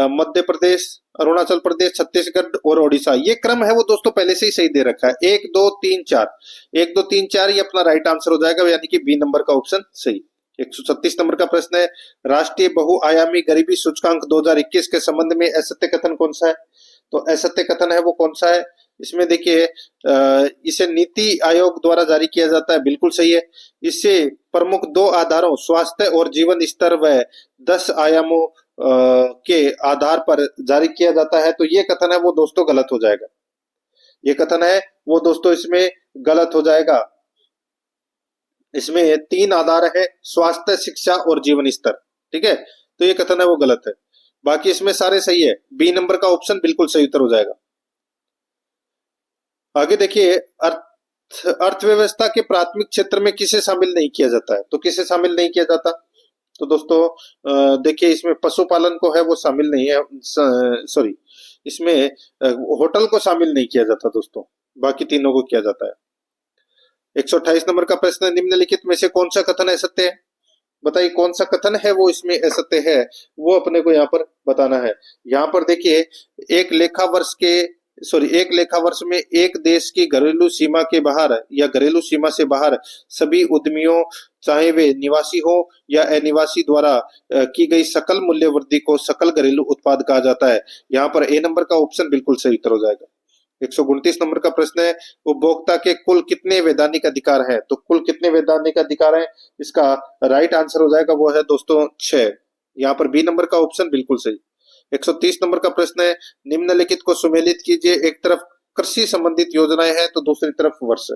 मध्य प्रदेश, अरुणाचल प्रदेश, छत्तीसगढ़ और ओडिशा। ये क्रम है वो दोस्तों पहले से ही सही दे रखा है, 1 2 3 4, 1 2 3 4 ये अपना राइट आंसर हो जाएगा, यानी कि बी नंबर का ऑप्शन सही। 136 नंबर का प्रश्न है, राष्ट्रीय बहुआयामी गरीबी सूचकांक 2021 के संबंध में असत्य कथन कौन सा है। तो असत्य कथन है वो कौन सा है, इसमें देखिए इसे नीति आयोग द्वारा जारी किया जाता है, बिल्कुल सही है। इससे प्रमुख 2 आधारों स्वास्थ्य और जीवन स्तर व 10 आयामों के आधार पर जारी किया जाता है। तो ये कथन है वो दोस्तों गलत हो जाएगा। ये कथन है वो दोस्तों इसमें गलत हो जाएगा। इसमें 3 आधार है, स्वास्थ्य, शिक्षा और जीवन स्तर, ठीक है। तो ये कथन है वो गलत है, बाकी इसमें सारे सही है। बी नंबर का ऑप्शन बिल्कुल सही उत्तर हो जाएगा। आगे देखिए अर्थव्यवस्था के प्राथमिक क्षेत्र में किसे शामिल नहीं किया जाता है। तो किसे शामिल नहीं किया जाता, तो दोस्तों देखिए इसमें पशुपालन को है वो शामिल नहीं है, सॉरी इसमें होटल को शामिल नहीं किया जाता दोस्तों, बाकी तीनों को किया जाता है। 128 नंबर का प्रश्न, निम्नलिखित में से कौन सा कथन असत्य है। बताइए कौन सा कथन है वो इसमें असत्य है, वो अपने को यहाँ पर बताना है। यहाँ पर देखिए एक लेखा वर्ष में एक देश की घरेलू सीमा के बाहर या घरेलू सीमा से बाहर सभी उद्यमियों चाहे वे निवासी हो या अनिवासी द्वारा की गई सकल मूल्य वृद्धि को सकल घरेलू उत्पाद कहा जाता है। यहाँ पर ए नंबर का ऑप्शन बिल्कुल सही उत्तर हो जाएगा। 129 नंबर का प्रश्न है, उपभोक्ता के कुल कितने वैधानिक अधिकार हैं? तो कुल कितने वैधानिक अधिकार हैं, इसका राइट आंसर हो जाएगा वो है दोस्तों 6। यहाँ पर बी नंबर का ऑप्शन बिल्कुल सही। 130 नंबर का प्रश्न है, निम्नलिखित को सुमेलित कीजिए। एक तरफ कृषि संबंधित योजनाएं हैं तो दूसरी तरफ वर्ष।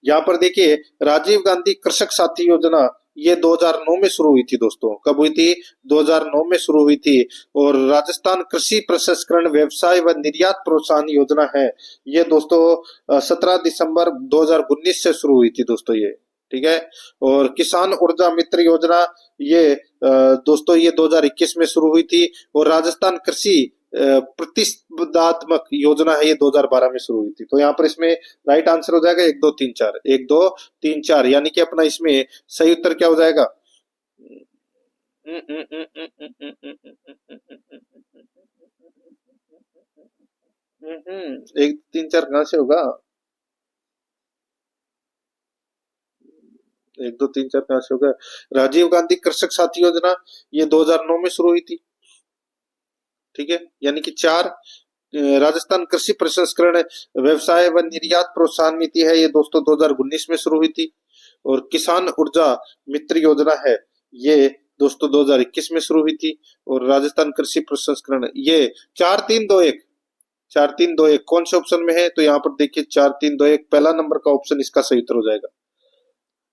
यहाँ पर देखिए, राजीव गांधी कृषक साथी योजना ये 2009 में शुरू हुई थी दोस्तों। कब हुई थी? 2009 में शुरू हुई थी। और राजस्थान कृषि प्रसंस्करण व्यवसाय व निर्यात प्रोत्साहन योजना है, ये दोस्तों 17 दिसंबर 2019 से शुरू हुई थी दोस्तों ये, ठीक है। और किसान ऊर्जा मित्र योजना ये दोस्तों ये 2021 में शुरू हुई थी। और राजस्थान कृषि प्रतिस्पर्धात्मक योजना है, ये 2012 में शुरू हुई थी। तो यहाँ पर इसमें राइट आंसर हो जाएगा 1 2 3 4, 1 2 3 4, यानी कि अपना इसमें सही उत्तर क्या हो जाएगा? 1 3 4 कहां से होगा? 1 2 3 4 कहां से होगा? राजीव गांधी कृषक साथी योजना ये 2009 में शुरू हुई थी, ठीक है। यानी कि 4 राजस्थान कृषि प्रसंस्करण व्यवसाय व निर्यात प्रोत्साहन नीति है, ये दोस्तों 2019 में शुरू हुई थी। और किसान ऊर्जा मित्र योजना है, ये दोस्तों 2021 में शुरू हुई थी। और राजस्थान कृषि प्रसंस्करण ये 4 3 2 1, 4 3 2 1 कौन से ऑप्शन में है? तो यहाँ पर देखिए 4 3 2 1 पहला नंबर का ऑप्शन इसका सही उत्तर हो जाएगा।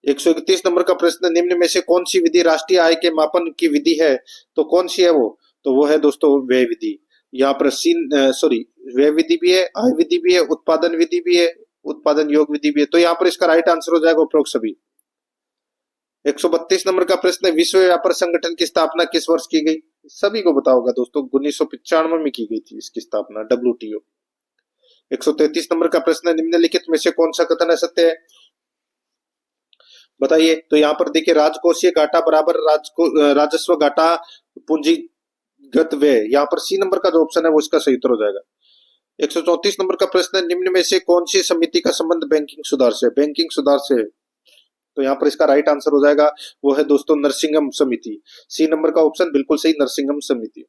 131 नंबर का प्रश्न, निम्न में से कौन सी विधि राष्ट्रीय आय के मापन की विधि है? तो कौन सी है वो? तो वो है दोस्तों व्यय विधि। यहाँ पर व्यय विधि भी है, आय विधि भी है, उत्पादन विधि भी है, उत्पादन योग विधि भी है। तो यहाँ पर इसका राइट आंसर हो जाएगा उपरोक्त सभी। 132 नंबर का प्रश्न, विश्व व्यापार संगठन की स्थापना किस वर्ष की गई? सभी को पता होगा दोस्तों, 1995 में की गई थी इसकी स्थापना, WTO। 133 नंबर का प्रश्न, निम्नलिखित में से कौन सा कथन असत्य है? बताइए। तो यहाँ पर देखिए, राजकोषीय घाटा बराबर राजस्व घाटा पूंजीगत व्यय, यहाँ पर सी नंबर का जो ऑप्शन है वो इसका सही उत्तर हो जाएगा। 134 नंबर का प्रश्न, निम्न में से कौन सी समिति का संबंध बैंकिंग सुधार से? बैंकिंग सुधार से। तो यहाँ पर इसका राइट आंसर हो जाएगा वो है दोस्तों नरसिंघम समिति। सी नंबर का ऑप्शन बिल्कुल सही, नरसिंघम समिति।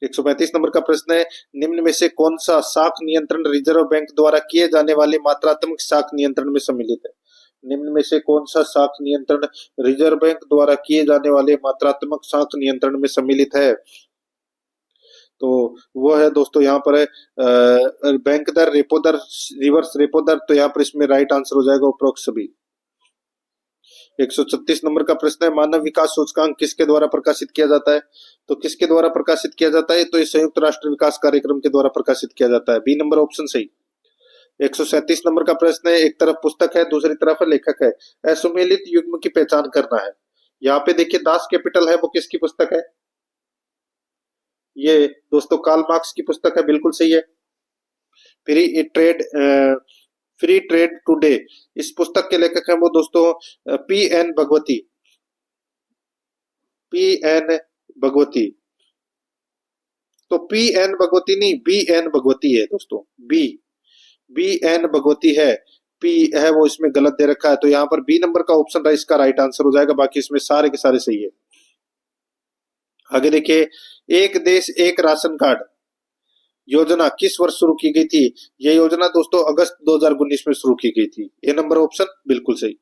135 नंबर का प्रश्न है, निम्न में से कौन सा साख नियंत्रण रिजर्व बैंक द्वारा किए जाने वाले मात्रात्मक साख नियंत्रण में सम्मिलित है? निम्न में से कौन सा साख नियंत्रण रिजर्व बैंक द्वारा किए जाने वाले मात्रात्मक साख नियंत्रण में सम्मिलित है? तो वो है दोस्तों यहाँ पर है बैंक दर, रेपो दर, रिवर्स रेपो दर। तो यहाँ पर इसमें राइट आंसर हो जाएगा उपरोक्त सभी। 136 नंबर का प्रश्न है, मानव विकास सूचकांक किसके द्वारा प्रकाशित किया जाता है? तो किसके द्वारा प्रकाशित किया जाता है? तो ये संयुक्त राष्ट्र विकास कार्यक्रम के द्वारा प्रकाशित किया जाता है। बी नंबर ऑप्शन सही। 137 नंबर का प्रश्न है, एक तरफ पुस्तक है दूसरी तरफ लेखक है, असुमेलित युग्म की पहचान करना है। यहाँ पे देखिए दास कैपिटल है, वो किसकी पुस्तक है? ये दोस्तों कार्ल मार्क्स की पुस्तक है, बिल्कुल सही है। फ्री ट्रेड टुडे, इस पुस्तक के लेखक हैं वो दोस्तों PN भगवती, PN भगवती। तो PN भगवती नहीं, BN भगवती है दोस्तों, BN भगवती है, P है वो इसमें गलत दे रखा है। तो यहाँ पर बी नंबर का ऑप्शन इसका राइट आंसर हो जाएगा, बाकी इसमें सारे के सारे सही है। आगे देखिए, एक देश एक राशन कार्ड योजना किस वर्ष शुरू की गई थी? यह योजना दोस्तों अगस्त 2019 में शुरू की गई थी। ए नंबर ऑप्शन बिल्कुल सही।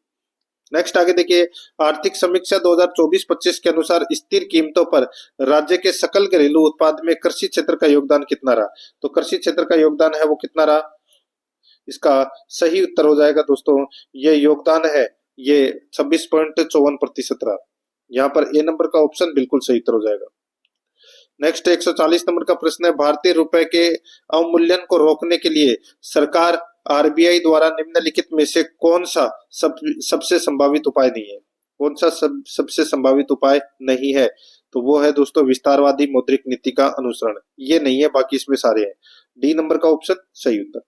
नेक्स्ट आगे देखिए, आर्थिक समीक्षा 2024-25 के अनुसार स्थिर कीमतों पर राज्य के सकल घरेलू उत्पाद में कृषि क्षेत्र का योगदान कितना रहा? तो कृषि क्षेत्र का योगदान है वो कितना रहा? इसका सही उत्तर हो जाएगा दोस्तों, ये योगदान है ये 26.54% रहा। यहाँ पर ए नंबर का ऑप्शन बिल्कुल सही उत्तर हो जाएगा। नेक्स्ट 140 नंबर का प्रश्न है, भारतीय रुपए के अवमूल्यन को रोकने के लिए सरकार RBI द्वारा निम्नलिखित में से कौन सा सबसे संभावित उपाय नहीं है? कौन सा सबसे संभावित उपाय नहीं है? तो वो है दोस्तों विस्तारवादी मौद्रिक नीति का अनुसरण। ये नहीं है, बाकी इसमें सारे हैं। डी नंबर का ऑप्शन सही उत्तर।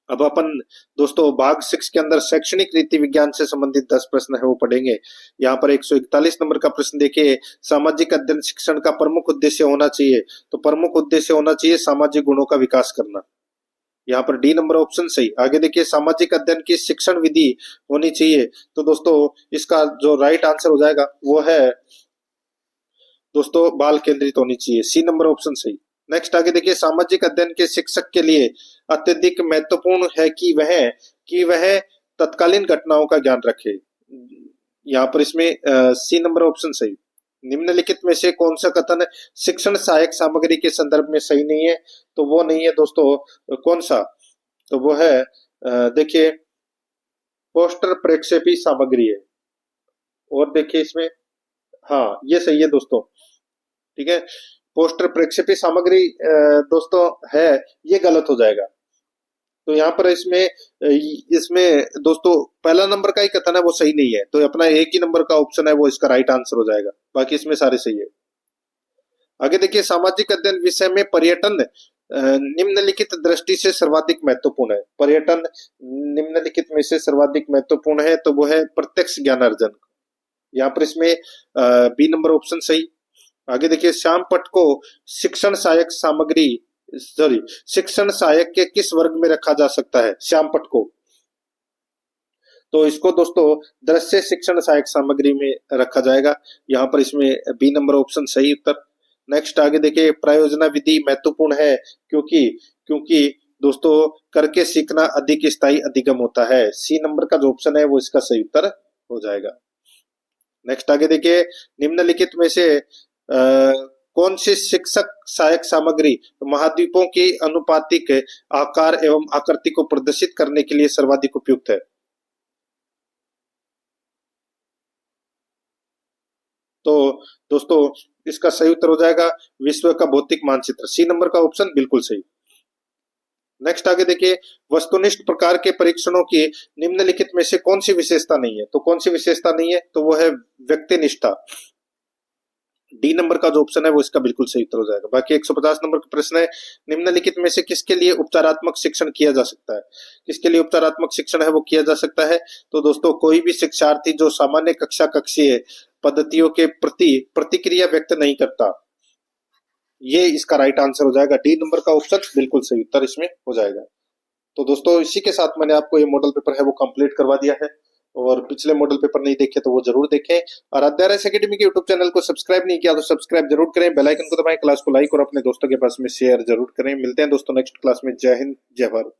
अब अपन दोस्तों भाग 6 के अंदर शैक्षणिक रीति विज्ञान से संबंधित 10 प्रश्न है वो पढ़ेंगे। यहाँ पर 141 नंबर का प्रश्न देखिए, सामाजिक अध्ययन शिक्षण का प्रमुख उद्देश्य होना चाहिए। तो प्रमुख उद्देश्य होना चाहिए सामाजिक गुणों का विकास करना। यहाँ पर डी नंबर ऑप्शन सही। आगे देखिए सामाजिक अध्ययन की शिक्षण विधि होनी चाहिए, तो दोस्तों इसका जो राइट आंसर हो जाएगा वो है दोस्तों बाल केंद्रित होनी चाहिए, सी नंबर ऑप्शन सही। नेक्स्ट आगे देखिए सामाजिक अध्ययन के शिक्षक के लिए अत्यधिक महत्वपूर्ण है कि वह तत्कालीन घटनाओं का ज्ञान रखे। यहाँ पर इसमें सी नंबर ऑप्शन सही। निम्नलिखित में से कौन सा कथन शिक्षण सहायक सामग्री के संदर्भ में सही नहीं है, तो वो नहीं है दोस्तों कौन सा, तो वो है देखिए पोस्टर प्रक्षेपी सामग्री है। और देखिए इसमें हाँ ये सही है दोस्तों, ठीक है। पोस्टर प्रक्षेपी सामग्री दोस्तों है, ये गलत हो जाएगा। तो यहाँ पर इसमें दोस्तों पहला नंबर का ही कथन है वो सही नहीं है, तो अपना एक ही नंबर का ऑप्शन है वो इसका राइट आंसर हो जाएगा, बाकी इसमें सारे सही है। आगे देखिए सामाजिक अध्ययन विषय में पर्यटन निम्नलिखित दृष्टि से सर्वाधिक महत्वपूर्ण है। पर्यटन निम्नलिखित में से सर्वाधिक महत्वपूर्ण है, तो वो है प्रत्यक्ष ज्ञान अर्जन। यहाँ पर इसमें बी नंबर ऑप्शन सही। आगे देखिए श्याम पट को शिक्षण सहायक सामग्री शिक्षण सहायक के किस वर्ग में रखा जा सकता है श्याम पट को, तो इसको दोस्तों दृश्य शिक्षण सहायक सामग्री में रखा जाएगा। यहाँ पर इसमें बी नंबर ऑप्शन सही उत्तर। नेक्स्ट आगे देखिए प्रयोजना विधि महत्वपूर्ण है क्योंकि क्योंकि दोस्तों करके सीखना अधिक स्थायी अधिगम होता है, सी नंबर का जो ऑप्शन है वो इसका सही उत्तर हो जाएगा। नेक्स्ट आगे देखिए निम्नलिखित में से कौन सी शिक्षक सहायक सामग्री महाद्वीपों की अनुपातिक आकार एवं आकृति को प्रदर्शित करने के लिए सर्वाधिक उपयुक्त है, तो दोस्तों इसका सही उत्तर हो जाएगा विश्व का भौतिक मानचित्र, सी नंबर का ऑप्शन बिल्कुल सही। नेक्स्ट आगे देखिए वस्तुनिष्ठ प्रकार के परीक्षणों की निम्नलिखित में से कौन सी विशेषता नहीं है, तो कौन सी विशेषता नहीं है, तो वो है व्यक्तिनिष्ठता, डी नंबर का जो ऑप्शन है वो इसका बिल्कुल सही उत्तर हो जाएगा। बाकी 150 नंबर का प्रश्न है निम्नलिखित में से किसके लिए उपचारात्मक शिक्षण किया जा सकता है, किसके लिए उपचारात्मक शिक्षण है वो किया जा सकता है, तो दोस्तों कोई भी शिक्षार्थी जो सामान्य कक्षीय पद्धतियों के प्रति प्रतिक्रिया व्यक्त नहीं करता, ये इसका राइट आंसर हो जाएगा, डी नंबर का ऑप्शन बिल्कुल सही उत्तर इसमें हो जाएगा। तो दोस्तों इसी के साथ मैंने आपको ये मॉडल पेपर है वो कंप्लीट करवा दिया है, और पिछले मॉडल पेपर नहीं देखे तो वो जरूर देखें, और अध्याय एकेडमी के यूट्यूब चैनल को सब्सक्राइब नहीं किया तो सब्सक्राइब जरूर करें, बेल आइकन को दबाएं, क्लास को लाइक और अपने दोस्तों के पास में शेयर जरूर करें। मिलते हैं दोस्तों नेक्स्ट क्लास में। जय हिंद जय भारत।